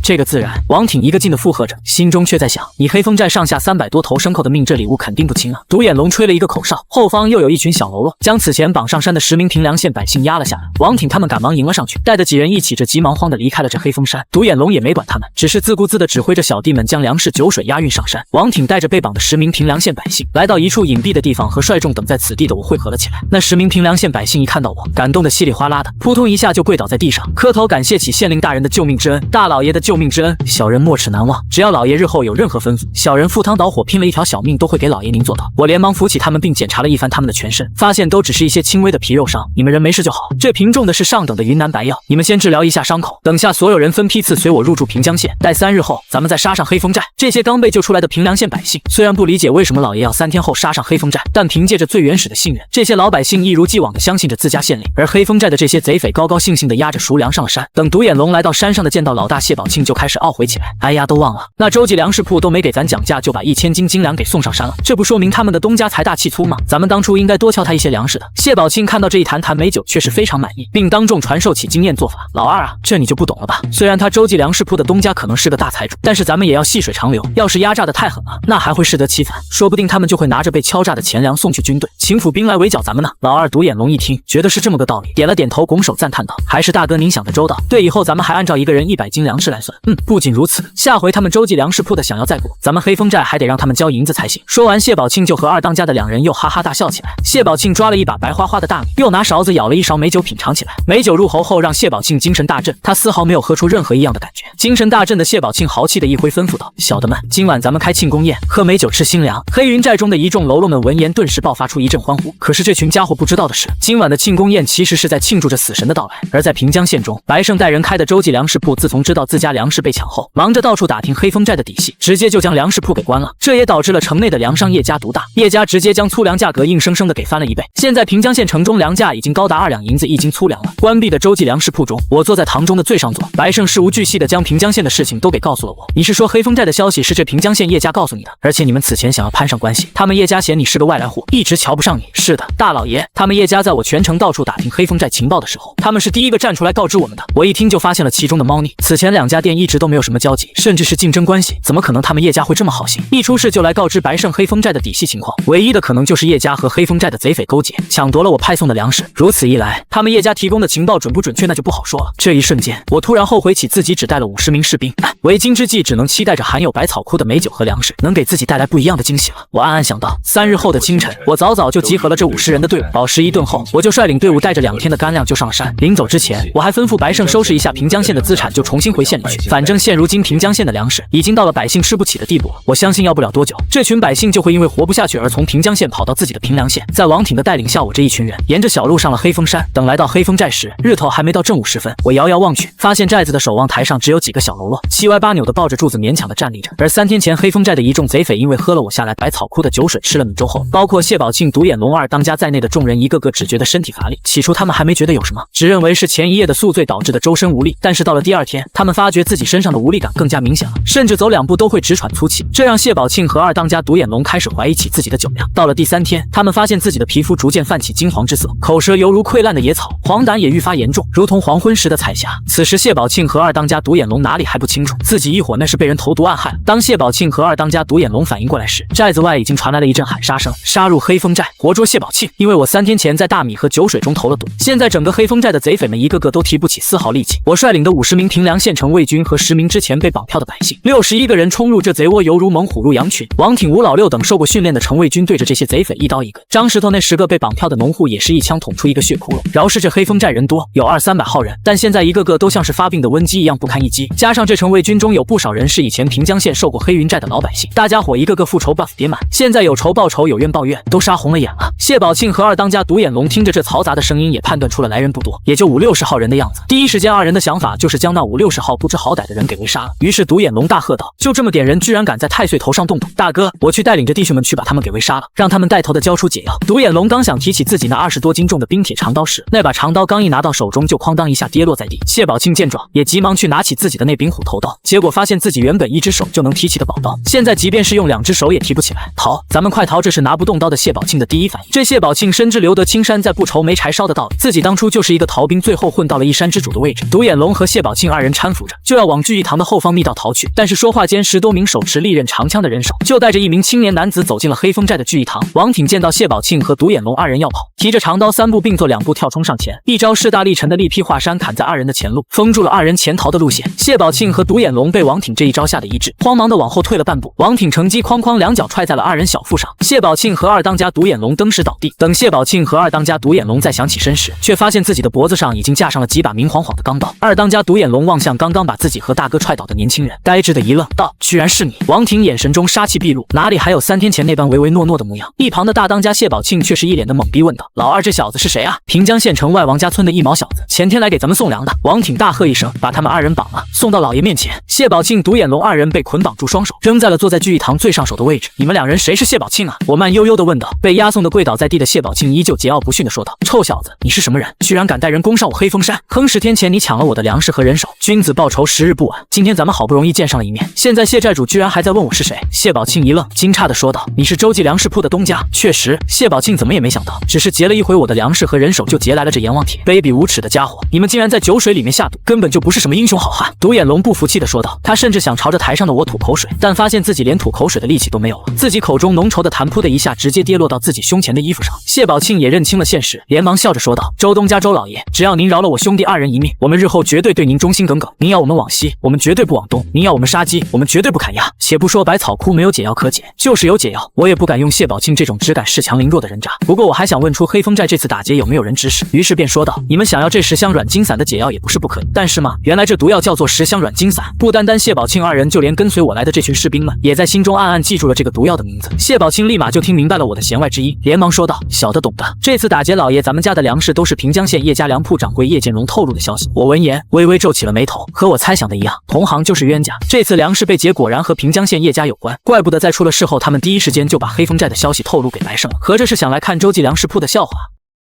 这个自然。王挺一个劲的附和着，心中却在想，你黑风寨上下300多头牲口的命，这礼物肯定不轻啊。独眼龙吹了一个口哨，后方又有一群小喽啰将此前绑上山的10名平凉县百姓压了下来。王挺他们赶忙迎了上去，带着几人一起着急忙慌的离开了这黑风山。独眼龙也没管他们，只是自顾自的指挥着小弟们将粮食酒水押运上山。王挺带着被绑的10名平凉县百姓来到一处隐蔽的地方，和率众等在此地的我汇合了起来。那10名平凉县百姓一看到我，感动的稀里哗啦的，扑通一下就跪倒在地上，磕头感谢起县令大人的救命之恩，大老爷的救命之恩，小人没齿难忘。只要老爷日后有任何吩咐，小人赴汤蹈火拼了一条小命都会给老爷您做到。我连忙扶起他们，并检查了一番他们的全身，发现都只是一些轻微的皮肉伤，你们人没事就好。这瓶重的是上等的云南白药，你们先治疗一下伤口，等下所有人分批次随我入住平江县，待3日后咱们再杀上黑风寨。这些刚被救出来的平凉县百姓虽然不理解为什么老爷要3天后杀上黑风寨，但凭借着最原始的信任，这些老百姓一如既往的相信着自家县令。而黑风寨的这些贼匪高高兴兴的押着赎粮上了山。等独眼龙来到山上的，见到老大谢宝庆就开始懊悔起来，哎呀，都忘了那周记粮食铺都没给咱讲价，就把1000斤精粮给送上山了，这不说明他们的东家财大气粗吗？咱们当初应该多敲他一些粮食的。谢宝庆看到这一坛坛美酒却是非常满意，并当众传授起经验做法。老二啊，这你就不懂了吧？虽然他周记粮食铺的东家可能是个大财主，但是咱们也要细水长流，要是压榨的太狠了，那还会适得其反，说不定他们就会拿着被敲诈的钱粮送去军队，请府兵来围剿咱们呢。老二独眼龙一听觉得是这么个道理，点了点头，拱手赞叹道，还是大哥您想的周到，对，以后咱们还按照一个人100斤粮食来算。不仅如此，下回他们周记粮食铺的想要再补，咱们黑风寨还得让他们交银子才行。说完，谢宝庆就和二当家的2人又哈哈大笑起来。谢宝庆抓了一把白花花的大米，又拿勺子舀了一勺美酒品尝起来。美酒入喉后，让谢宝庆精神大振，他丝毫没有喝出任何异样的感觉。精神大振的谢宝庆豪气的一挥，吩咐道，小的们，今晚咱们开庆功宴，喝美酒吃新粮。黑云寨中的一众喽啰们闻言顿时爆发出一阵欢呼。可是这群家伙不知道的是，今晚的庆功宴其实是在庆祝着死神的到来。而在平江县中，白胜带人开的周记粮食铺自从知道自家粮食被抢后，忙着到处打听黑风寨的底细，直接就将粮食铺给关了。这也导致了城内的粮商叶家独大，叶家直接将粗粮价格硬生生的给翻了1倍。现在平江县城中粮价已经高达2两银子1斤粗粮了。关闭的周记粮食铺中，我坐在堂中的最上座，白胜事无巨细的将平江县的事情都给告诉了我。你是说黑风寨的消息是这平江县叶家告诉你的？而且你们此前想要攀上关系，他们叶家嫌你是个外来户，一直瞧不上你。是的，大老爷，他们叶家在我全城到处打听黑风寨情报的时候，他们是第一个站出来告知我们的。我一听就发现了其中的猫腻。此前2家店一直都没有什么交集，甚至是竞争关系，怎么可能他们叶家会这么好心，一出事就来告知白胜黑风寨的底细情况？唯一的可能就是叶家和黑风寨的贼匪勾结，抢夺了我派送的粮食。如此一来，他们叶家提供的情报准不准确那就不好说了。这一瞬间，我突然后悔起自己只带了50名士兵，为今之计只能期待着含有百草枯的美酒和粮食能给自己带来不一样的惊喜了。我暗暗想到，3日后的清晨，我早早就集合了这50人的队伍，饱食一顿后，我就率领队伍带着2天的干粮就上了山。临走之前，我还吩咐白胜收拾一下平江县的资产，就重新回县里去。反正现如今平江县的粮食已经到了百姓吃不起的地步了，我相信要不了多久，这群百姓就会因为活不下去而从平江县跑到自己的平凉县。在王挺的带领下，我这一群人沿着小路上了黑风山。等来到黑风寨时，日头还没到正午时分，我遥遥望去，发现寨子的守望台上只有几个小喽啰，七歪八扭的抱着柱子勉强的站立着。而3天前黑风寨的一众贼匪因为喝了我下来百草枯的酒水，吃了米粥后，包括谢宝庆、独眼龙二当家在内的众人一个个只觉得身体乏力。起初他们还没觉得有什么，只认为是前一夜的宿醉导致的周身无力，但是到了第2天，他们发觉自己身上的无力感更加明显了，甚至走2步都会直喘粗气，这让谢宝庆和二当家独眼龙开始怀疑起自己的酒量。到了第3天，他们发现自己的皮肤逐渐泛起金黄之色，口舌犹如溃烂的野草，黄疸也愈发严重，如同黄昏时的彩霞。此时谢宝庆和二当家独眼龙哪里还不清楚自己一伙那是被人投毒暗害了。当谢宝庆和二当家独眼龙反应过来时，寨子外已经传来了一阵喊杀声，杀入黑风寨，活捉谢宝庆。因为我3天前在大米和酒水中投了毒，现在整个黑风寨的贼匪们一个个都提不起丝毫力气。我率领的50名平凉县城卫军和10名之前被绑票的百姓，61个人冲入这贼窝，犹如猛虎入羊群。王挺、吴老六等受过训练的城卫军对着这些贼匪一刀一个。张石头那10个被绑票的农户也是一枪捅出一个血窟窿。饶是这黑风寨人多，有200-300号人，但现在一个个都像是发病的瘟鸡一样不堪一击。加上这城卫军中有不少人是以前平江县受过黑云寨的老百姓，大家伙一个个复仇 buff 叠满，现在有仇报仇，有怨报怨，都杀红了眼了。谢宝庆和二当家独眼龙听着这嘈杂的声音，也判断出了来人不多，也就50-60号人的样子。第一时间2人的想法就是将那50-60号不知好歹的人给围杀了。于是独眼龙大喝道：“就这么点人，居然敢在太岁头上动土！大哥，我去带领着弟兄们去把他们给围杀了，让他们带头的交出解药。”独眼龙刚想提起自己那20多斤重的冰铁长刀时，那把长刀刚一拿到手中，就哐当一下跌落在地。谢宝庆见状，也急忙去拿起自己的那柄虎头刀，结果发现自己原本1只手就能提起的宝刀，现在即便是用2只手也提不起来。逃，咱们快逃！这是拿不动刀的谢宝庆的第一反应。这谢宝庆深知留得青山在，不愁没柴烧的道理，自己当初就是一个逃兵，最后混到到了一山之主的位置。独眼龙和谢宝庆二人搀扶着，就要往聚义堂的后方密道逃去。但是说话间，10多名手持利刃长枪的人手就带着一名青年男子走进了黑风寨的聚义堂。王挺见到谢宝庆和独眼龙二人要跑，提着长刀3步并作2步跳冲上前，一招势大力沉的力劈华山砍在二人的前路，封住了二人前逃的路线。谢宝庆和独眼龙被王挺这一招吓得一滞，慌忙的往后退了半步。王挺乘机哐哐2脚踹在了二人小腹上，谢宝庆和二当家独眼龙登时倒地。等谢宝庆和二当家独眼龙再想起身时，却发现自己的脖子上已经架上了几把明晃晃的钢刀。二当家独眼龙望向刚刚把自己和大哥踹倒的年轻人，呆滞的一愣，道：“居然是你！”王挺眼神中杀气毕露，哪里还有3天前那般唯唯诺诺的模样？一旁的大当家谢宝庆却是一脸的懵逼，问道：“老二，这小子是谁啊？”平江县城外王家村的一毛小子，前天来给咱们送粮的。王挺大喝一声，把他们二人绑了，送到老爷面前。谢宝庆、独眼龙二人被捆绑住双手，扔在了坐在聚义堂最上手的位置。你们2人谁是谢宝庆啊？我慢悠悠地问道。被押送的跪倒在地的谢宝庆依旧桀骜不驯地说道：“臭小子，你是什么人？居然敢带人攻上我黑风山！坑10天前你抢了我的粮食和人手，君子报仇10日不晚。今天咱们好不容易见上了一面，现在谢寨主居然还在问我是谁？”谢宝庆一愣，惊诧地说道：“你是周记粮食铺的东家？”确实，谢宝庆怎么也没想到，只是劫了一回我的粮食和人手，就劫来了这阎王帖。卑鄙无耻的家伙，你们竟然在酒水里面下毒，根本就不是什么英雄好汉。独眼龙不服气地说道，他甚至想朝着台上的我吐口水，但发现自己连吐口水的力气都没有了，自己口中浓稠的痰噗的一下直接跌落到自己胸前的衣服上。谢宝庆也认清了现实，连忙笑着说道：“周东家周老爷，只要您饶了我兄弟2人一命，我们日后绝对对您忠心耿耿。您要我们往西，我们绝对不往东；您要我们杀鸡，我们绝对不砍鸭。且不说百草枯没有解药可解，就是有解药，我也不敢用谢宝庆这种只敢恃强凌弱的人渣。不过我还想问出黑风寨这次打劫有没有人指使？”于是便说道：“你们想要这10香软筋散的解药也不是不可以，但是嘛，原来这毒药叫做10香软筋散。不单单谢宝庆2人，就连跟随我来的这群士兵们，也在心中暗暗记住了这个毒药的名字。”谢宝庆立马就听明白了我的弦外之音，连忙说道：“小的懂得。这次打劫老爷，咱们家的粮食都是平江县叶家粮铺掌柜叶建荣透露的消息。”我闻言微微皱起了眉头，和我猜想的一样，同行就是冤家。这次粮食被劫果然和平江县叶家有关，怪不得在出了事后，他们第一时间就把黑风寨的消息透露给白胜了，合着是想来看周记粮食铺的笑话。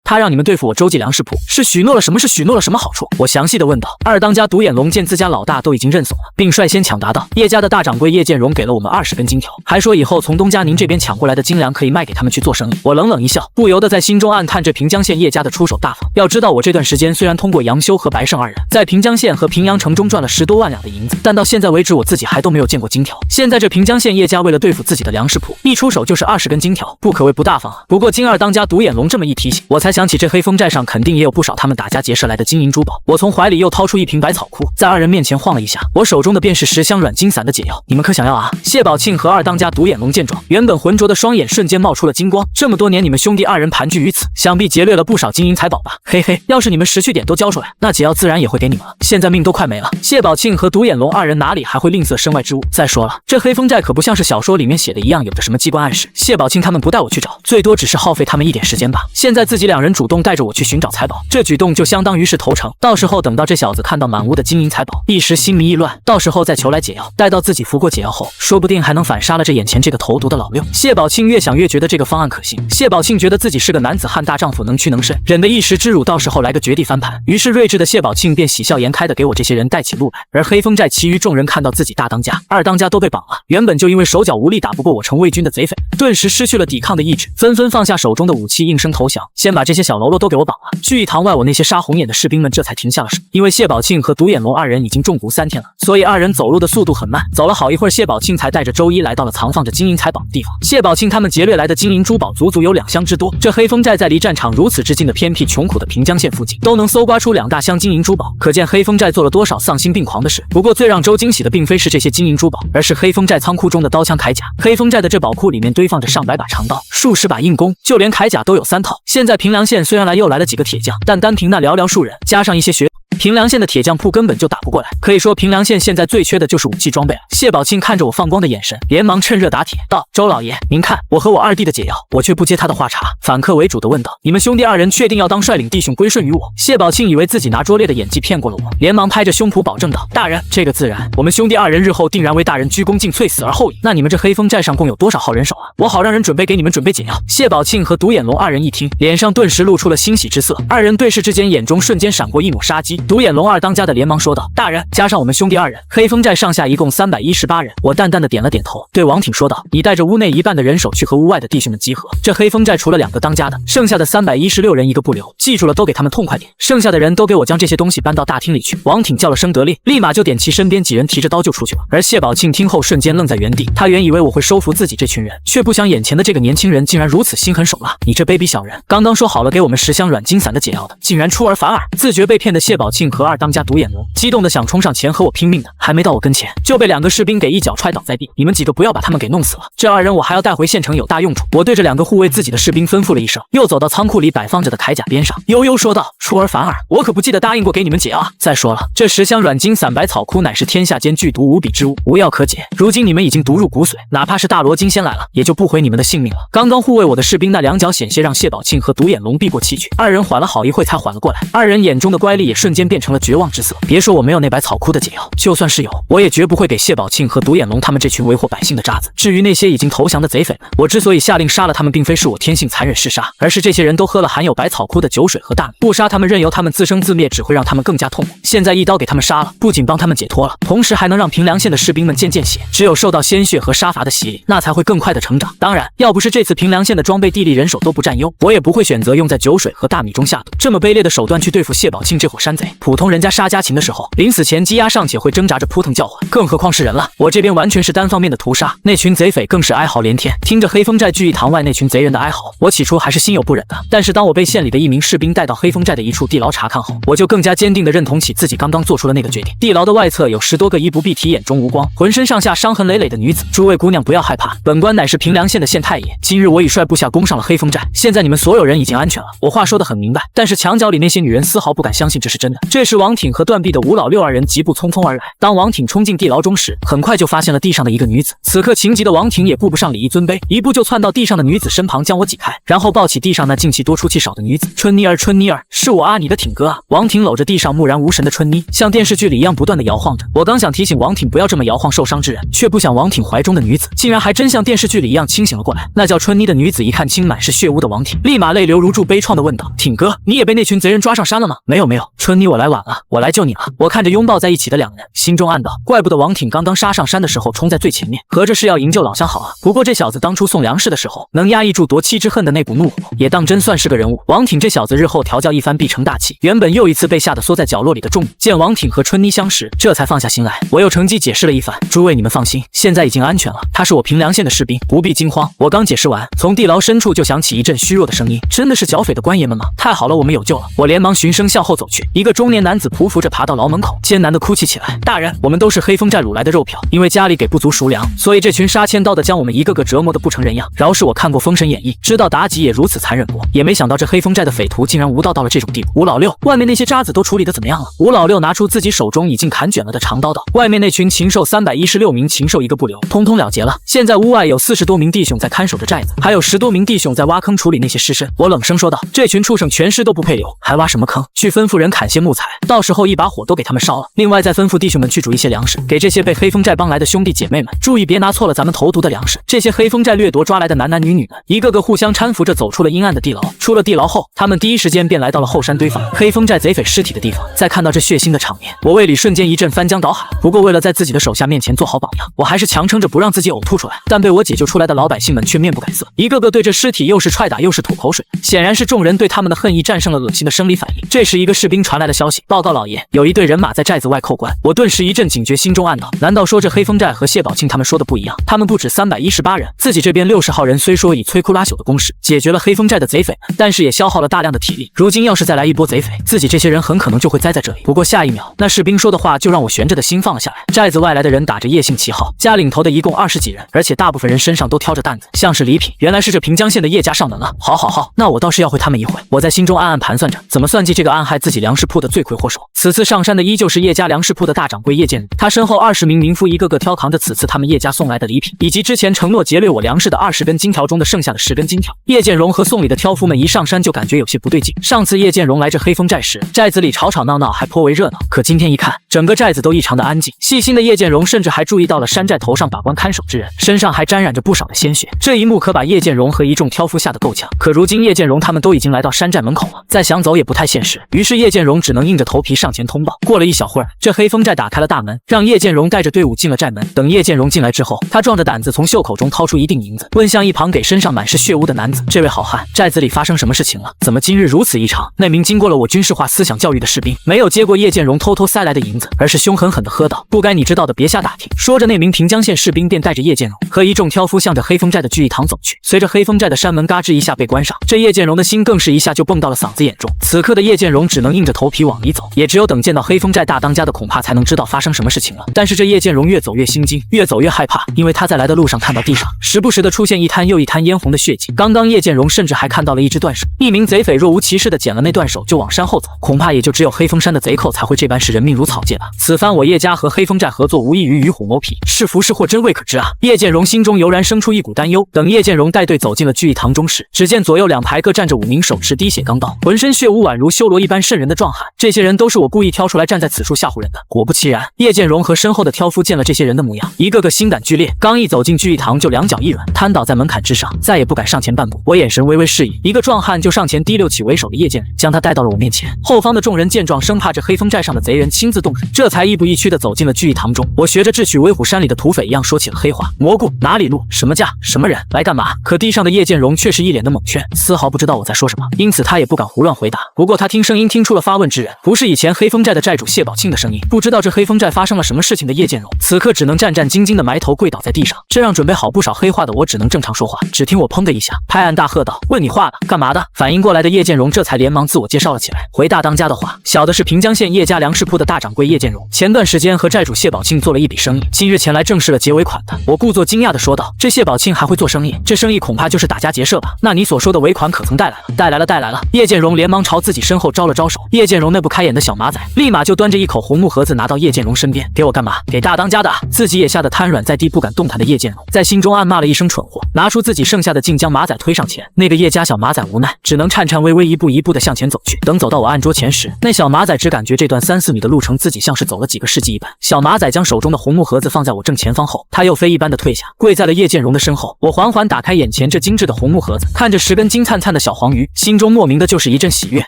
他让你们对付我周记粮食铺，是许诺了什么？是许诺了什么好处？我详细的问道。二当家独眼龙见自家老大都已经认怂了，并率先抢答道：“叶家的大掌柜叶建荣给了我们20根金条，还说以后从东家您这边抢过来的金粮可以卖给他们去做生意。”我冷冷一笑，不由得在心中暗叹这平江县叶家的出手大方。要知道我这段时间虽然通过杨修和白胜2人在平江县和平阳城中赚了10多万两的银子，但到现在为止我自己还都没有见过金条。现在这平江县叶家为了对付自己的粮食铺，一出手就是20根金条，不可谓不大方啊。不过经二当家独眼龙这么一提醒，我才想起这黑风寨上肯定也有不少他们打家劫舍来的金银珠宝。我从怀里又掏出一瓶百草枯，在2人面前晃了一下，我手中的便是10香软筋散的解药，你们可想要啊？谢宝庆和二当家独眼龙见状，原本浑浊的双眼瞬间冒出了金光。这么多年你们兄弟2人盘踞于此，想必劫掠了不少金银财宝吧？嘿嘿，要是你们识趣点都交出来，那解药自然也会给你们了。现在命都快没了，谢宝庆和独眼龙2人哪里还会吝啬身外之物？再说了，这黑风寨可不像是小说里面写的一样，有着什么机关暗示。谢宝庆他们不带我去找，最多只是耗费他们一点时间吧。现在自己2人主动带着我去寻找财宝，这举动就相当于是投诚。到时候等到这小子看到满屋的金银财宝，一时心迷意乱，到时候再求来解药，待到自己服过解药后，说不定还能反杀了这眼前这个投毒的老六。谢宝庆越想越觉得这个方案可行。谢宝庆觉得自己是个男子汉大丈夫，能屈能伸，忍得一时之辱，到时候来个绝地翻盘。于是睿智的谢宝庆便喜笑颜开的给我这些人带起路来。而黑风寨其余众人看到自己大当家、二当家都被绑了，原本就因为手脚无力打不过我程卫军的贼匪，顿时失去了抵抗的意志，纷纷放下手中的武器，应声投降。先把这些小喽啰都给我绑了。聚义堂外，我那些杀红眼的士兵们这才停下了手。因为谢宝庆和独眼龙2人已经中毒3天了，所以2人走路的速度很慢。走了好一会儿，谢宝庆才带着周一来到了藏放着金银财宝的地方。谢宝庆他们劫掠来的金银珠宝足足有2箱之多。这黑风寨在离战场如此之近的偏僻穷苦的平江县附近，都能搜刮出2大箱金银珠宝，可见黑风寨做了多少丧心病狂的事。不过最让周惊喜的并非是这些金银珠宝，而是黑风寨仓库中的刀枪铠甲。黑风寨的这宝库里面堆放着上百把长刀、数十把硬弓，就连铠甲都有3套。现在平凉县虽然又来了几个铁匠，但单凭那寥寥数人，加上一些平凉县的铁匠铺根本就打不过来，可以说平凉县现在最缺的就是武器装备了。谢宝庆看着我放光的眼神，连忙趁热打铁道：“周老爷，您看我和我二弟的解药。”我却不接他的话茬，反客为主的问道：“你们兄弟2人确定要当率领弟兄归顺于我？”谢宝庆以为自己拿拙劣的演技骗过了我，连忙拍着胸脯保证道：“大人，这个自然，我们兄弟2人日后定然为大人鞠躬尽瘁，死而后已。那你们这黑风寨上共有多少号人手啊？我好让人准备给你们准备解药。”谢宝庆和独眼龙2人一听，脸上顿时露出了欣喜之色，2人对视之间，眼中瞬间闪过一抹杀机。独眼龙二当家的连忙说道：“大人，加上我们兄弟2人，黑风寨上下一共318人。”我淡淡的点了点头，对王挺说道：“你带着屋内一半的人手去和屋外的弟兄们集合。这黑风寨除了2个当家的，剩下的316人一个不留，记住了，都给他们痛快点。剩下的人都给我将这些东西搬到大厅里去。”王挺叫了声得令，立马就点起身边几人提着刀就出去了。而谢宝庆听后瞬间愣在原地，他原以为我会收服自己这群人，却不想眼前的这个年轻人竟然如此心狠手辣。你这卑鄙小人，刚刚说好了给我们10箱软筋散的解药的，竟然出尔反尔！自觉被骗的谢宝庆和2当家独眼龙激动的想冲上前和我拼命的，还没到我跟前就被2个士兵给一脚踹倒在地。你们几个不要把他们给弄死了，这2人我还要带回县城有大用处。我对着2个护卫自己的士兵吩咐了一声，又走到仓库里摆放着的铠甲边上，悠悠说道：“出尔反尔，我可不记得答应过给你们解药啊！再说了，这10箱软筋散百草枯乃是天下间剧毒无比之物，无药可解。如今你们已经毒入骨髓，哪怕是大罗金仙来了，也就不毁你们的性命了。”刚刚护卫我的士兵那2脚险些让谢宝庆和独眼龙避过器具，2人缓了好一会才缓了过来，2人眼中的乖戾也瞬间变成了绝望之色。别说我没有那百草枯的解药，就算是有，我也绝不会给谢宝庆和独眼龙他们这群为祸百姓的渣子。至于那些已经投降的贼匪们，我之所以下令杀了他们，并非是我天性残忍嗜杀，而是这些人都喝了含有百草枯的酒水和大米，不杀他们，任由他们自生自灭，只会让他们更加痛苦。现在一刀给他们杀了，不仅帮他们解脱了，同时还能让平凉县的士兵们见血。只有受到鲜血和杀伐的洗礼，那才会更快的成长。当然，要不是这次平凉县的装备、地利、人手都不占优，我也不会选择用在酒水和大米中下毒，这么卑劣的手段去对付谢宝庆这伙山贼。普通人家杀家禽的时候，临死前鸡鸭尚且会挣扎着扑腾叫唤，更何况是人了。我这边完全是单方面的屠杀，那群贼匪更是哀嚎连天。听着黑风寨聚义堂外那群贼人的哀嚎，我起初还是心有不忍的，但是当我被县里的一名士兵带到黑风寨的一处地牢查看后，我就更加坚定地认同起自己刚刚做出了那个决定。地牢的外侧有10多个衣不蔽体、眼中无光、浑身上下伤痕累累的女子。诸位姑娘不要害怕，本官乃是平凉县的县太爷，今日我已率部下攻上了黑风寨，现在你们所有人已经安全了。我话说得很明白，但是墙角里那些女人丝毫不敢相信这是真的。这时王挺和断臂的吴老六2人急步匆匆而来，当王挺冲进地牢中时，很快就发现了地上的一个女子。此刻情急的王挺也顾不上礼仪尊卑，一步就窜到地上的女子身旁，将我挤开，然后抱起地上那静气多出气少的女子。春妮儿，春妮儿，是我啊，你的挺哥啊！王挺搂着地上木然无神的春妮，像电视剧里一样不断的摇晃着。我刚想提醒王挺不要这么摇晃受伤之人，却不想王挺怀中的女子竟然还真像电视剧里一样清醒了过来。那叫春妮的女子一看清满是血污的王挺，立马泪流如注，悲怆的问道：“挺哥，你也被那群贼人抓上山了吗？”没有没有，春妮，我来晚了，我来救你了。我看着拥抱在一起的2人，心中暗道：怪不得王挺刚刚杀上山的时候冲在最前面，合着是要营救老乡好啊。不过这小子当初送粮食的时候，能压抑住夺妻之恨的那股怒火，也当真算是个人物。王挺这小子日后调教一番必成大器。原本又一次被吓得缩在角落里的众女，见王挺和春妮相识，这才放下心来。我又乘机解释了一番：诸位你们放心，现在已经安全了，他是我平凉县的士兵，不必惊慌。我刚解释完，从地牢深处就响起一阵虚弱的声音：真的是剿匪的官爷们吗？太好了，我们有救了！我连忙循声向后走去，一个中年男子匍匐着爬到牢门口，艰难地哭泣起来：大人，我们都是黑风寨掳来的肉票，因为家里给不足赎粮，所以这群杀千刀的将我们一个个折磨得不成人样。饶是我看过《封神演义》，知道妲己也如此残忍过，也没想到这黑风寨的匪徒竟然无道到了这种地步。吴老六，外面那些渣子都处理得怎么样了？吴老六拿出自己手中已经砍卷了的长刀道：外面那群禽兽316名禽兽一个不留，通通了结了。现在屋外有40多名弟兄在看守着寨子，还有10多名弟兄在挖坑处理那些尸身。我冷声说道：这群畜生全尸都不配留，还挖什么坑？去吩咐人砍些木材，到时候一把火都给他们烧了。另外再吩咐弟兄们去煮一些粮食，给这些被黑风寨帮来的兄弟姐妹们，注意别拿错了咱们投毒的粮食。这些黑风寨掠夺抓来的男男女女们，一个个互相搀扶着走出了阴暗的地牢。出了地牢后，他们第一时间便来到了后山堆放黑风寨贼匪尸体的地方。再看到这血腥的场面，我胃里瞬间一阵翻江倒海。不过为了在自己的手下面前做好榜样，我还是强撑着不让自己呕吐出来。但被我解救出来的老百姓们却面不改色，一个个对这尸体又是踹打又是吐口水，显然是众人对他们的恨意战胜了恶心的生理反应。这时一个士兵传来了消息，报告老爷，有一队人马在寨子外扣关。我顿时一阵警觉，心中暗道：难道说这黑风寨和谢宝庆他们说的不一样？他们不止318人，自己这边60号人虽说以摧枯拉朽的攻势解决了黑风寨的贼匪，但是也消耗了大量的体力。如今要是再来一波贼匪，自己这些人很可能就会栽在这里。不过下一秒，那士兵说的话就让我悬着的心放了下来。寨子外来的人打着叶姓旗号，家领头的一共20几人，而且大部分人身上都挑着担子，像是礼品。原来是这平江县的叶家上门了。好，那我倒是要会他们一回。我在心中暗暗盘算着，怎么算计这个暗害自己粮食铺的罪魁祸首。此次上山的依旧是叶家粮食铺的大掌柜叶建，他身后20名民夫一个个挑扛着此次他们叶家送来的礼品，以及之前承诺劫掠我粮食的20根金条中的剩下的10根金条。叶建荣和送礼的挑夫们一上山就感觉有些不对劲。上次叶建荣来这黑风寨时，寨子里吵吵闹闹还颇为热闹，可今天一看，整个寨子都异常的安静。细心的叶建荣甚至还注意到了山寨头上把关看守之人身上还沾染着不少的鲜血，这一幕可把叶建荣和一众挑夫吓得够呛。可如今叶建荣他们都已经来到山寨门口了，再想走也不太现实，于是叶建荣只能能硬着头皮上前通报。过了一小会儿，这黑风寨打开了大门，让叶剑荣带着队伍进了寨门。等叶剑荣进来之后，他壮着胆子从袖口中掏出一锭银子，问向一旁给身上满是血污的男子：“这位好汉，寨子里发生什么事情了？怎么今日如此异常？”那名经过了我军事化思想教育的士兵没有接过叶剑荣偷偷塞来的银子，而是凶狠狠地喝道：“不该你知道的别瞎打听。”说着，那名平江县士兵便带着叶剑荣和一众挑夫向着黑风寨的聚义堂走去。随着黑风寨的山门嘎吱一下被关上，这叶剑荣的心更是一下就蹦到了嗓子眼中。此刻的叶剑荣只能硬着头皮往里走，也只有等见到黑风寨大当家的恐怕才能知道发生什么事情了。但是这叶剑荣越走越心惊，越走越害怕，因为他在来的路上看到地上时不时的出现一滩又一滩嫣红的血迹。刚刚叶剑荣甚至还看到了一只断手，一名贼匪若无其事的捡了那断手就往山后走，恐怕也就只有黑风山的贼寇才会这般视人命如草芥吧。此番我叶家和黑风寨合作，无异于与虎谋皮，是福是祸真未可知啊！叶剑荣心中油然生出一股担忧。等叶剑荣带队走进了聚义堂中时，只见左右两排各站着5名手持滴血钢刀、浑身血污宛如修罗一般瘆人的壮汉。这些人都是我故意挑出来站在此处吓唬人的。果不其然，叶剑荣和身后的挑夫见了这些人的模样，一个个心胆俱裂，刚一走进聚义堂就两脚一软，瘫倒在门槛之上，再也不敢上前半步。我眼神微微示意，一个壮汉就上前提溜起为首的叶剑人，将他带到了我面前。后方的众人见状，生怕这黑风寨上的贼人亲自动手，这才亦步亦趋地走进了聚义堂中。我学着智取威虎山里的土匪一样说起了黑话：“蘑菇哪里路？什么价？什么人？来干嘛？”可地上的叶剑荣却是一脸的懵圈，丝毫不知道我在说什么，因此他也不敢胡乱回答。不过他听声音听出了发问之人不是以前黑风寨的寨主谢宝庆的声音。不知道这黑风寨发生了什么事情的叶剑荣，此刻只能战战兢兢地埋头跪倒在地上，这让准备好不少黑话的我只能正常说话。只听我砰的一下，拍案大喝道：“问你话呢？干嘛的？”反应过来的叶剑荣这才连忙自我介绍了起来：“回大当家的话，小的是平江县叶家粮食铺的大掌柜叶剑荣，前段时间和寨主谢宝庆做了一笔生意，今日前来正式了结尾款的。”我故作惊讶地说道：“这谢宝庆还会做生意？这生意恐怕就是打家劫舍吧？那你所说的尾款可曾带来了？”“带来了，带来了。”叶剑荣连忙朝自己身后招了招手。叶剑荣那不开眼的小马仔立马就端着一口红木盒子拿到叶剑荣身边：“给我干嘛？给大当家的！”自己也吓得瘫软在地不敢动弹的叶剑荣在心中暗骂了一声蠢货，拿出自己剩下的劲将马仔推上前。那个叶家小马仔无奈，只能颤颤巍巍一步一步地向前走去。等走到我案桌前时，那小马仔只感觉这段3、4米的路程自己像是走了几个世纪一般。小马仔将手中的红木盒子放在我正前方后，他又飞一般的退下，跪在了叶剑荣的身后。我缓缓打开眼前这精致的红木盒子，看着10根金灿灿的小黄鱼，心中莫名的就是一阵喜悦。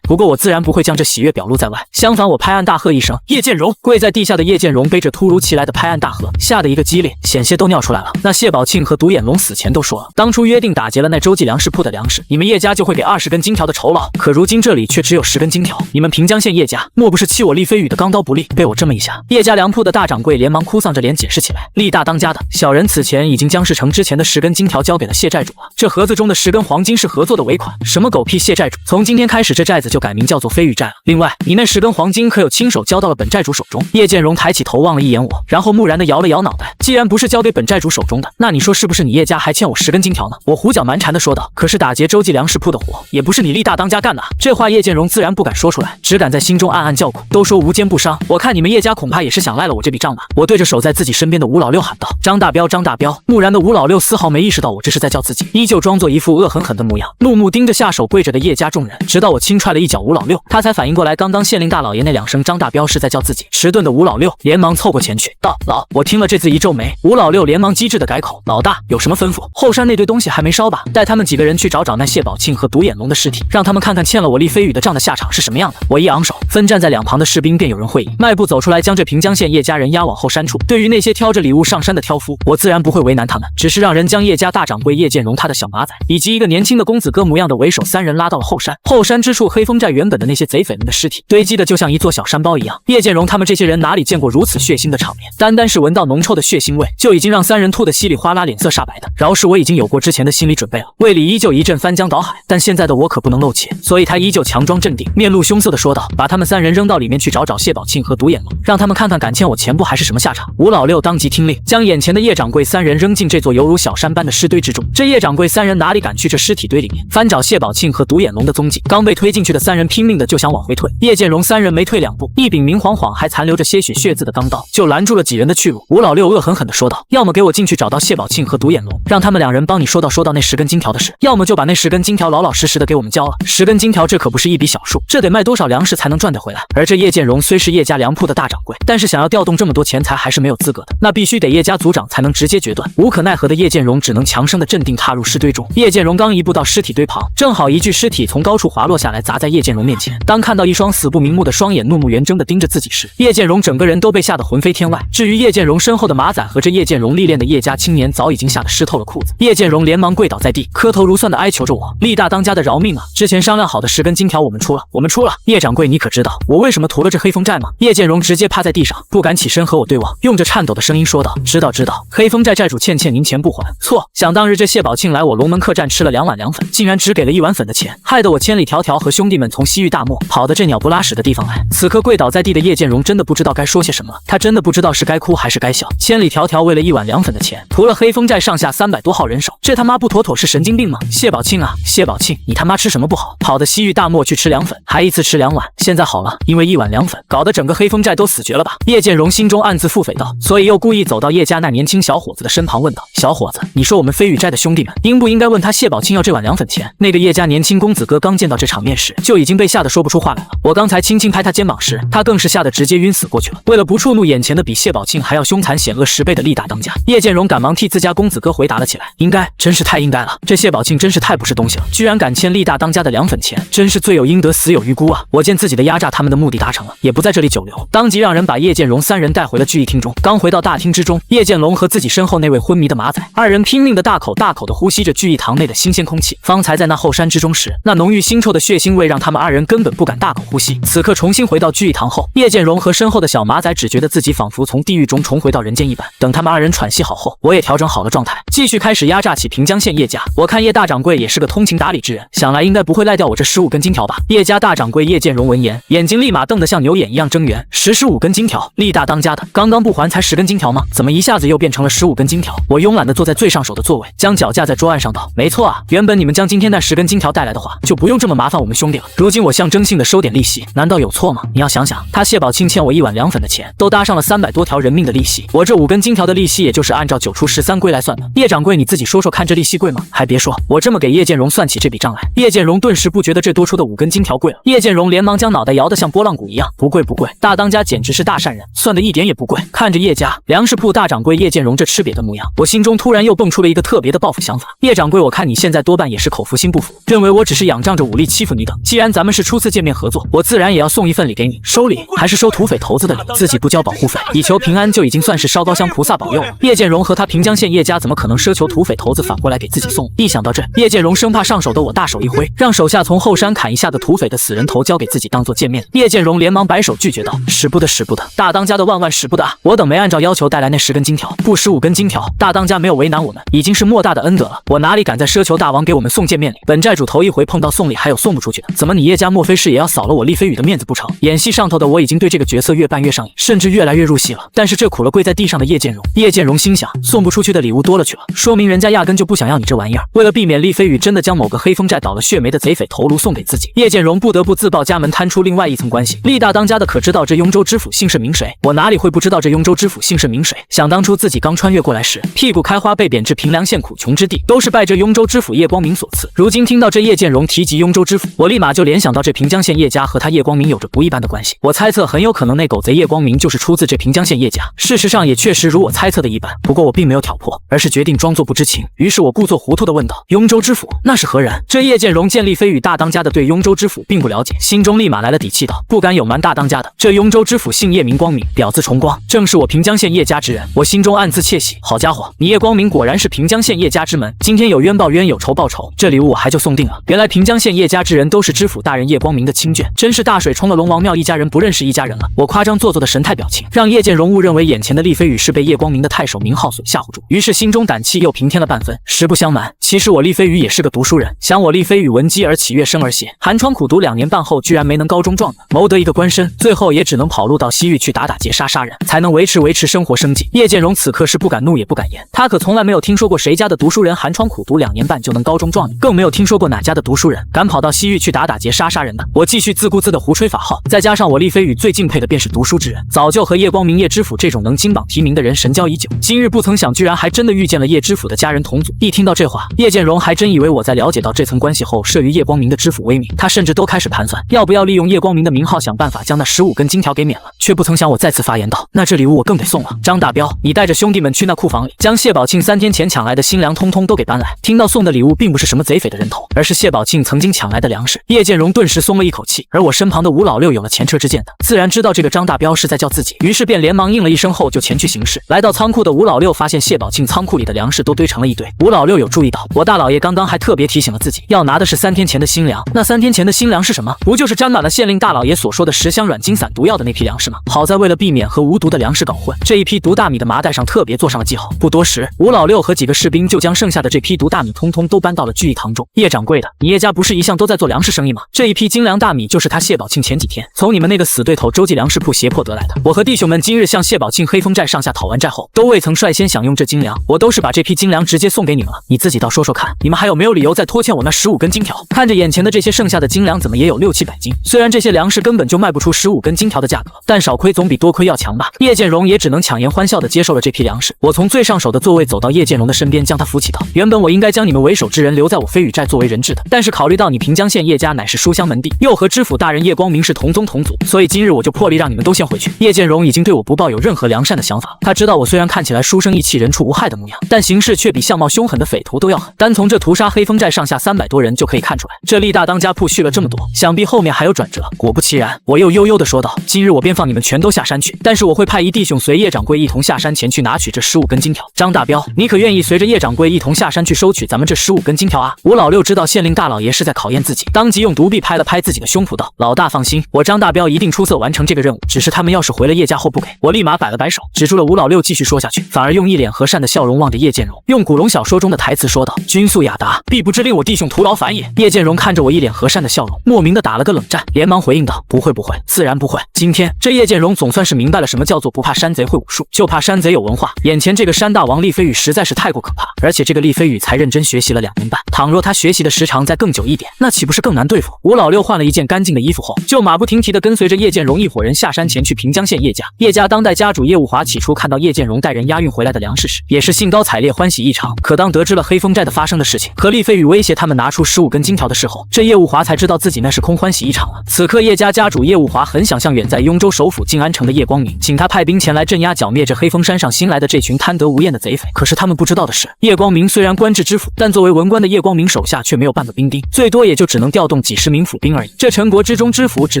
不过我自然不会将这喜悦表露在外，相反我拍案大喝一声：“叶剑荣！”跪在地下的叶剑荣被这突如其来的拍案大喝吓得一个激灵，险些都尿出来了。那谢宝庆和独眼龙死前都说了，当初约定打劫了那洲际粮食铺的粮食，你们叶家就会给20根金条的酬劳，可如今这里却只有10根金条。你们平江县叶家莫不是欺我厉飞宇的钢刀不利？被我这么一下，叶家粮铺的大掌柜连忙哭丧着脸解释起来：“厉大当家的，小人此前已经将事成之前的10根金条交给了谢寨主了，这盒子中的10根黄金是合作的尾款。什么狗屁谢寨主，从今天开始这寨子就改名叫做飞宇寨了。另外，你那10根黄金可有亲手交到了本寨主手中？”叶剑荣抬起头望了一眼我，然后木然地摇了摇脑袋：“既然不是交给本寨主手中的，那你说是不是你叶家还欠我10根金条呢？”我胡搅蛮缠地说道：“可是打劫洲际粮食铺的活，也不是你厉大当家干的。”这话叶剑荣自然不敢说出来，只敢在心中暗暗叫苦。都说无奸不商，我看你们叶家恐怕也是想赖了我这笔账吧。我对着守在自己身边的吴老六喊道：“张大彪，张大彪！”木然的吴老六丝毫没意识到我这是在叫自己，依旧装作一副恶狠狠的模样，怒目盯着下手跪着的叶家众人，直到我轻踹了一脚吴老六，他才反应过来，刚刚县令大老爷那2声张大彪是在叫自己。迟钝的吴老六连忙凑过前去道：“老！”我听了这字一皱眉，吴老六连忙机智的改口：“老大，有什么吩咐？后山那堆东西还没烧吧？带他们几个人去找那谢宝庆和独眼龙的尸体，让他们看看欠了我厉飞宇的账的下场是什么样的。”我一昂首，分站在两旁的士兵便有人会意，迈步走出来，将这平江县叶家人押往后山处。对于那些挑着礼物上山的挑夫，我自然不会为难他们，只是让人将叶家大掌柜叶剑荣他的小马仔以及一个年轻的公子哥模样的为首3人拉到了后山。后山之处，黑风寨原本的那些贼匪们的尸体堆积的就像一座小山包一样。叶剑荣他们这些人哪里见过如此血腥的场面？单单是闻到浓臭的血腥味，就已经让3人吐得稀里哗啦，脸色煞白的。饶是我已经有过之前的心理准备了，胃里依旧一阵翻江倒海，但现在的我可不能露怯，所以他依旧强装镇定，面露凶色的说道：“把他们3人扔到里面去找谢宝庆和独眼龙，让他们看看敢欠我钱不还是什么下场。”吴老六当即听令，将眼前的叶掌柜3人扔进这座犹如小山般的尸堆之中。这叶掌柜3人哪里敢去这尸体堆里面翻找谢宝庆和独眼龙的踪迹？刚被推进去的3人拼命的就想往回退，叶剑荣3人没退2步，一柄明晃晃还残留着些许血渍的钢刀就拦住了几人的去路。吴老六恶狠狠地说道：“要么给我进去找到谢宝庆和独眼龙，让他们2人帮你说到那10根金条的事，要么就把那10根金条老老实实的给我们交了。10根金条这可不是一笔小数，这得卖多少粮食才能赚得回来？而这叶剑荣虽是叶家粮铺的大掌柜，但是想要调动这么多钱财还是没有资格的，那必须得叶家族长才能直接决断。无可奈何的叶剑荣只能强生的镇定踏入尸堆中。叶剑荣刚一步到尸体堆旁，正好一具尸体从高处滑落下来，砸在叶剑荣面前。当看到一双死不瞑目的双眼怒目圆睁地盯着自己时，叶剑荣整个人都被吓得魂飞天外。至于叶剑荣身后的马仔和着叶剑荣历练的叶家青年，早已经吓得湿透了裤子。叶剑荣连忙跪倒在地，磕头如蒜地哀求着我：“厉大当家的饶命啊！之前商量好的10根金条我们出了，我们出了。叶掌柜，你可知道我为什么屠了这黑风寨吗？”叶剑荣直接趴在地上，不敢起身和我对望，用着颤抖的声音说道：“知道知道，黑风寨寨主欠您钱不还。错，想当日这谢宝庆来我龙门客栈吃了2碗凉粉，竟然只给了1碗粉的钱，害得我千里迢迢和兄弟们从西域大漠跑到这鸟不拉屎的地方来。”此刻跪倒在地的叶剑荣真的不知道该说些什么了，他真的不知道是该哭还是该笑。千里迢迢为了1碗凉粉的钱，屠了黑风寨上下300多号人手，这他妈不妥妥是神经病吗？谢宝庆啊，谢宝庆，你他妈吃什么不好，跑到西域大漠去吃凉粉，还一次吃2碗，现在好了，因为1碗凉粉，搞得整个黑风寨都死绝了吧？叶剑荣心中暗自腹诽道，所以又故意走到叶家那年轻小伙子的身旁问道：“小伙子，你说我们飞羽寨的兄弟们应不应该问他谢宝庆要这碗凉粉钱？”那个叶家年轻公子哥刚见到这场面时，就已经被吓得说不出话来了。我刚才轻轻拍他肩膀时，他更是吓得直接晕死过去了。为了不触怒眼前的比谢宝庆还要凶残险恶10倍的厉大当家，叶剑荣赶忙替自家公子哥回答了起来：“应该，真是太应该了，这谢宝庆真是太不是东西了，居然敢欠厉大当家的凉粉钱，真是罪有应得，死有余辜啊！”我见自己的压榨他们的目的达成了，也不在这里久留，当即让人把叶剑荣3人带回了聚义厅中。刚回到大厅之中，叶剑龙和自己身后那位昏迷的马仔2人拼命的大口大口的呼吸着聚义堂内的新鲜空气。方才在那后山之中时，那浓郁腥臭的血腥味让他们2人根本不敢大口呼吸。此刻重新回到聚义堂后，叶剑荣和身后的小马仔只觉得自己仿佛从地狱中重回到人间一般。等他们2人喘息好后，我也调整好了状态，继续开始压榨起平江县叶家。我看叶大掌柜也是个通情达理之人，想来应该不会赖掉我这15根金条吧。叶家大掌柜叶剑荣闻言，眼睛立马瞪得像牛眼一样睁圆，15根金条，厉大当家的，刚刚不还才10根金条吗？怎么一下子又变成了15根金条？我慵懒地坐在最上手的座位，将脚架在桌案上道：“没错啊，原本你们将今天那10根金条带来的话，就不用这么麻烦我们兄弟了。如今我象征性的收点利息，难道有错吗？你要想想，他谢宝庆欠我1碗凉粉的钱，都搭上了300多条人命的利息，我这5根金条的利息，也就是按照9出13归来算的。叶掌柜你自己说说看，这利息贵吗？还别说，我这么给叶剑荣算起这笔账来，叶剑荣顿时不觉得这多出的5根金条贵了。叶剑荣连忙将脑袋摇得像拨浪鼓一样：“不贵不贵，大当家简直是大善人，算的一点也不贵。”看着叶家粮食铺大掌柜叶剑荣这吃瘪的模样，我心中突然又蹦出了一个特别的报复想法。叶掌柜，我看你现在多半也是口服心不服，认为我只是仰仗着武力欺负你等。既然咱们是初次见面合作，我自然也要送一份礼给你。收礼还是收土匪头子的礼？自己不交保护费，以求平安，就已经算是烧高香菩萨保佑了。叶剑荣和他平江县叶家怎么可能奢求土匪头子反过来给自己送？一想到这，叶剑荣生怕上手的我大手一挥，让手下从后山砍一下的土匪的死人头交给自己当做见面。叶剑荣连忙摆手拒绝道：“使不得使不得，大当家的万万使不得啊！我等没按照要求带来那10根金条，不15根金条，大当家没有为难我们，已经是莫大的恩德了。我哪里敢再奢求大王给我们送见面礼？本寨主头一回碰到送礼还有送不出去的，怎么你叶家莫非是也要扫了我厉飞羽的面子不成？”演戏上头的我已经对这个角色越扮越上瘾，甚至越来越入戏了。但是这苦了跪在地上的叶剑荣，叶剑荣心想，送不出去的礼物多了去了，说明人家压根就不想要你这玩意儿。为了避免厉飞羽真的将某个黑风寨倒了血霉的贼匪头颅送给自己，叶剑荣不得不自报家门，摊出另外一层关系。厉大当家的可知道这雍州知府姓甚名谁？我哪里会不知道这雍州知府姓甚名谁？想当初自己刚穿越过来时，屁股开花被贬至平凉县苦穷之地，都是拜这雍州知府叶光明所赐。如今听到这叶剑荣提及雍州知府，我立马就联想到这平江县叶家和他叶光明有着不一般的关系。我猜测很有可能那狗贼叶光明就是出自这平江县叶家。事实上也确实如我猜测的一般，不过我并没有挑破，而是决定装作不知情。于是我故作糊涂地问道：“雍州知府那是何人？”这叶剑荣见厉飞羽大当家的对雍州知府并不了解，心中立马来了底气道：“不敢有瞒大当家的，这雍州知府姓叶名光明，表字崇光，正是我平江县叶家之人。”我心中暗自窃喜，好家伙，你叶光明果然是平江县叶家之门，今天有冤报冤，有仇报仇，这礼物我还就送定了。原来平江县叶家之人都是知府大人叶光明的亲眷，真是大水冲了龙王庙，一家人不认识一家人了。我夸张做作的神态表情，让叶剑荣误认为眼前的厉飞羽是被叶光明的太守名号所吓唬住，于是心中胆气又平添了半分。实不相瞒，其实我厉飞羽也是个读书人，想我厉飞羽闻鸡而起，跃升而写，寒窗苦读2年半后，居然没能高中状元，谋得一个官身，最后也只能跑路到西域去打劫杀人，才能维持生活生计。叶剑荣此刻是不敢怒也不敢言，他可从来没有听说过谁家的读书人寒窗苦读2年半就能高中状元，更没有听说过哪家的读书人敢跑到西域去打劫杀人的。我继续自顾自的胡吹法号，再加上我厉飞羽最敬佩的便是读书之人，早就和叶光明叶知府这种能金榜题名的人神交已久。今日不曾想，居然还真的遇见了叶知府的家人同族。一听到这话，叶剑荣还真以为我在了解到这层关系后慑于叶光明的知府威名，他甚至都开始盘算要不要利用叶光明的名号想办法将那15根金条给免了。却不曾想我再次发言道：“那这礼物我更得送了。张大彪，你带着兄弟们去那库房里，将谢宝庆3天前抢来的新粮通通都给搬来。”听到送的礼物并不是什么贼匪的人头，而是谢宝庆曾经抢来的粮食，叶剑荣顿时松了一口气。而我我身旁的吴老六有了前车之鉴的，自然知道这个张大彪是在叫自己，于是便连忙应了一声后就前去行事。来到仓库的吴老六发现谢宝庆仓库里的粮食都堆成了一堆。吴老六有注意到，我大老爷刚刚还特别提醒了自己，要拿的是3天前的新粮。那3天前的新粮是什么？不就是沾满了县令大老爷所说的10箱软筋散毒药的那批粮食吗？好在为了避免和无毒的粮食搞混，这一批毒大米的麻袋上特别做上了记号。不多时，吴老六和几个士兵就将剩下的这批毒大米通通都搬到了聚义堂中。叶掌柜的，你叶家不是一向都在做粮食生意吗？这一批精粮大米就是他谢宝庆前几天从你们那个死对头洲际粮食铺胁迫得来的。我和弟兄们今日向谢宝庆黑风寨上下讨完债后，都未曾率先享用这精粮，我都是把这批精粮直接送给你们了。你自己倒说说看，你们还有没有理由再拖欠我那15根金条？看着眼前的这些剩下的精粮，怎么也有600-700斤。虽然这些粮食根本就卖不出15根金条的价格，但少亏总比多亏要强吧。叶建荣也只能强颜欢笑地接受了这批粮食。我从最上手的座位走到叶建荣的身边，将他扶起道：原本我应该将你们为首之人留在我飞羽寨作为人质的，但是考虑到你平江县叶家乃是书香门第，又和知府大人叶光明是同宗同族，所以今日我就破例让你们都先回去。叶建荣已经对我不抱有任何良善的想法，他知道我虽然看起来书生意气、人畜无害的模样，但行事却比相貌凶狠的匪徒都要狠。单从这屠杀黑风寨上下300多人就可以看出来，这力大当家铺续了这么多，想必后面还有转折。果不其然，我又悠悠地说道：今日我便放你们全都下山去，但是我会派一弟兄随叶掌柜一同下山前去拿取这15根金条。张大彪，你可愿意随着叶掌柜一同下山去收取咱们这15根金条啊？吴老六知道县令大老爷是在考验自己，当即用独臂拍了拍自己的胸脯道：老大放心，我张大彪一定出色完成这个任务，只是他们要是回了叶家后不给，我立马摆了摆手，止住了吴老六继续说下去，反而用一脸和善的笑容望着叶建荣，用古龙小说中的台词说道：君素雅达，必不知令我弟兄徒劳烦也。叶建荣看着我一脸和善的笑容，莫名的打了个冷战，连忙回应道：不会不会，自然不会。今天这叶建荣总算是明白了什么叫做不怕山贼会武术，就怕山贼有文化。眼前这个山大王厉飞宇实在是太过可怕，而且这个厉飞宇才认真学习了2年半，倘若他学习的时长再更久一点，那岂不是更难对付？吴老六换了一件干净的衣服后，就马不停蹄地跟随着叶建荣一伙人下山前去平江县叶家。叶家当代家主叶武华起初看到叶建荣带人押运回来的粮食时，也是兴高采烈欢喜异常，可当得知了黑风寨的发生的事情和厉飞宇威胁他们拿出15根金条的事后，这叶武华才知道自己那是空欢喜一场了。此刻叶家家主叶武华很想向远在雍州首府静安城的叶光明请他派兵前来镇压剿灭这黑风山上新来的这群贪得无厌的贼匪，可是他们不知道的是，叶光明虽然官至知府，但作为文官的叶光明手下却没有半个兵丁，最多也就只能调动几10名府兵而已。这陈国之中知府只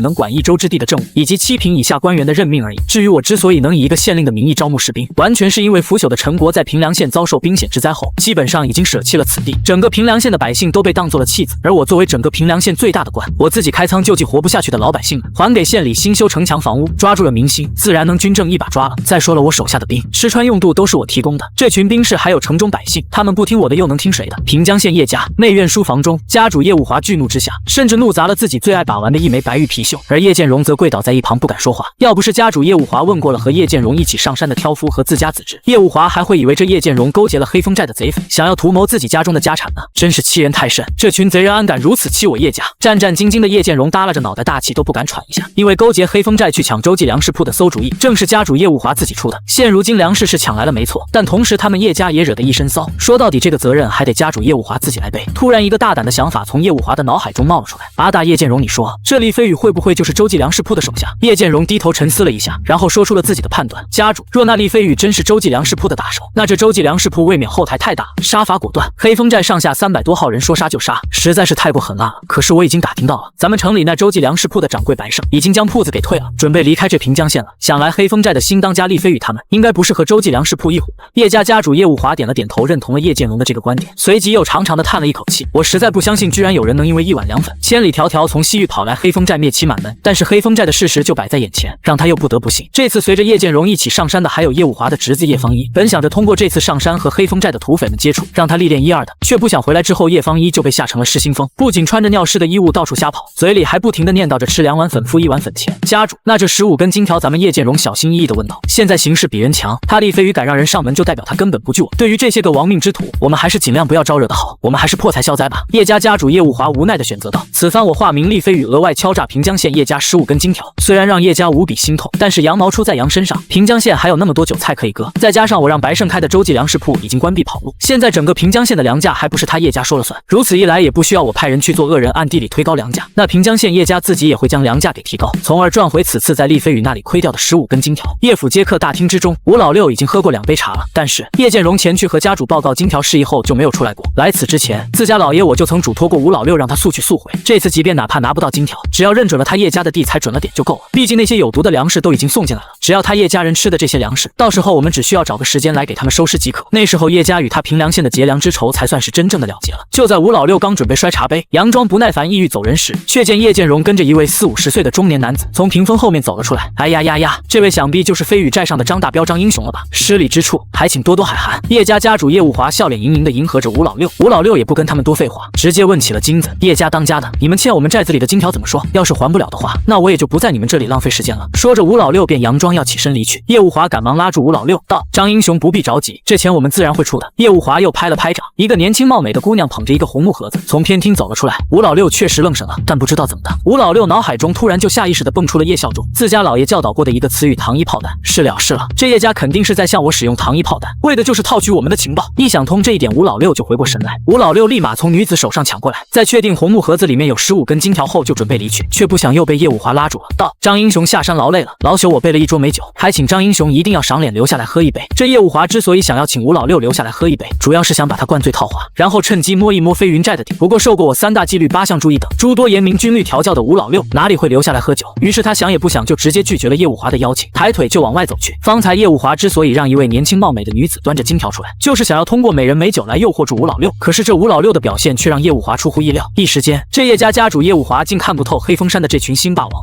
能管1州之地的政务以及7品以下官员的任命而已。至于我之所以能以一个县令的名义招募士兵，完全是因为腐朽的陈国在平凉县遭受兵险之灾后，基本上已经舍弃了此地，整个平凉县的百姓都被当作了弃子。而我作为整个平凉县最大的官，我自己开仓救济活不下去的老百姓们，还给县里新修城墙房屋，抓住了民心，自然能军政一把抓了。再说了，我手下的兵吃穿用度都是我提供的，这群兵士还有城中百姓，他们不听我的又能听谁的？平江县叶家内院书房中，家主叶武华巨怒之下，甚至怒砸了自己最爱把玩的一枚白玉貔貅，而叶建荣则跪倒在一旁不敢说话。要不是家主叶武华问过了和叶建荣一起上山的挑夫和自家子侄，叶武华还会以为这叶建荣勾结了黑风寨的贼匪，想要图谋自己家中的家产呢。真是欺人太甚，这群贼人安敢如此欺我叶家？战战兢兢的叶建荣耷拉着脑袋，大气都不敢喘一下，因为勾结黑风寨去抢洲际粮食铺的馊主意，正是家主叶武华自己出的。现如今粮食是抢来了没错，但同时他们叶家也惹得一身骚，说到底这个责任还得家主叶武华自己来背。突然一个大胆的想法从叶武华的脑海中冒了出来：阿大叶建荣，你说这厉飞宇会不会就是洲际粮食铺的手下？叶建荣低头沉思了一下，然后说出了自己的判断：家主，若那厉飞宇真是洲际粮食铺的打手，那这洲际粮食铺未免后台太大，杀伐果断，黑风寨上下300多号人说杀就杀，实在是太过狠辣了。可是我已经打听到了，咱们城里那洲际粮食铺的掌柜白胜已经将铺子给退了，准备离开这平江县了。想来黑风寨的新当家厉飞宇他们应该不是和洲际粮食铺一伙的。叶家家主叶武华点了点头，认同了叶建荣的这个观点，随即又长长的叹了一口气：我实在不相信，居然有人能因为1碗凉粉，千里迢迢从西域跑来黑风寨灭其满门。但是黑风寨的事实就摆在眼前，让他又不得不信。这次随着叶建荣一起上山的还有叶武华的侄子叶方一，本想着通过这次上山和黑风寨的土匪们接触，让他历练1、2的，却不想回来之后叶方一就被吓成了失心疯，不仅穿着尿湿的衣物到处瞎跑，嘴里还不停地念叨着吃2碗粉付1碗粉钱。家主，那这15根金条咱们叶建荣小心翼翼地问道：现在形势比人强，他厉飞宇敢让人上门，就代表他根本不惧我。对于这些个亡命之徒，我们还是尽量不要招惹的好，我们还是破财消灾吧。叶家家主叶武华无奈地选择道：此番我化名厉飞宇额外敲诈平江县叶家15根金条，虽然让叶家无比心痛，但是羊毛出在羊身上，平江县还有那么多韭菜可以割，再加上我让白胜开的洲际粮食铺已经关闭跑路，现在整个平江县的粮价还不是他叶家说了算，如此一来也不需要我派人去做恶人暗地里推高粮价，那平江县叶家自己也会将粮价给提高，从而赚回此次在厉飞宇那里亏掉的15根金条。叶府接客大厅之中，吴老六已经喝过2杯茶了，但是叶建荣前去和家主报告金条事宜后就没有出来过。来此之前，自家老爷我就曾嘱托过吴老六让他速去速回，这次即便哪怕拿不到金条，条，只要认准了他叶家的地，踩准了点就够了。毕竟那些有毒的粮食都已经送进来了，只要他叶家人吃的这些粮食，到时候我们只需要找个时间来给他们收尸即可。那时候叶家与他平凉县的结梁之仇才算是真正的了结了。就在吴老六刚准备摔茶杯，佯装不耐烦意欲走人时，却见叶剑荣跟着一位40、50岁的中年男子从屏风后面走了出来。哎呀呀呀，这位想必就是飞羽寨上的张大彪张英雄了吧？失礼之处，还请多多海涵。叶家家主叶物华笑脸盈盈地迎合着吴老六，吴老六也不跟他们多废话，直接问起了金子。叶家当家的，你们欠我们寨子里的金条怎么说？要是还不了的话，那我也就不在你们这里浪费时间了。说着，吴老六便佯装要起身离去。叶物华赶忙拉住吴老六，道：“张英雄不必着急，这钱我们自然会出的。”叶物华又拍了拍掌，一个年轻貌美的姑娘捧着一个红木盒子从偏厅走了出来。吴老六确实愣神了，但不知道怎么的，吴老六脑海中突然就下意识地蹦出了叶孝忠自家老爷教导过的一个词语：糖衣炮弹。是了，这叶家肯定是在向我使用糖衣炮弹，为的就是套取我们的情报。一想通这一点，吴老六就回过神来。吴老六立马从女子手上抢过来，在确定红木盒子里面有15根金条后，就准备离去，却不想又被叶物华拉住了，道：“张英雄下山劳累了，老朽我备了一桌美酒，还请张英雄一定要赏脸留下来喝一杯。”这叶物华之所以想要请吴老六留下来喝一杯，主要是想把他灌醉套话，然后趁机摸一摸飞云寨的底。不过受过我3大纪律8项注意等诸多严明军律调教的吴老六哪里会留下来喝酒？于是他想也不想就直接拒绝了叶物华的邀请，抬腿就往外走去。方才叶物华之所以让一位年轻貌美的女子端着金条出来，就是想要通过美人美酒来诱惑住吴老六。可是这吴老六的表现却让叶物华出乎意料，一时间这叶家家主叶物华竟看不透黑风山的这群新霸王。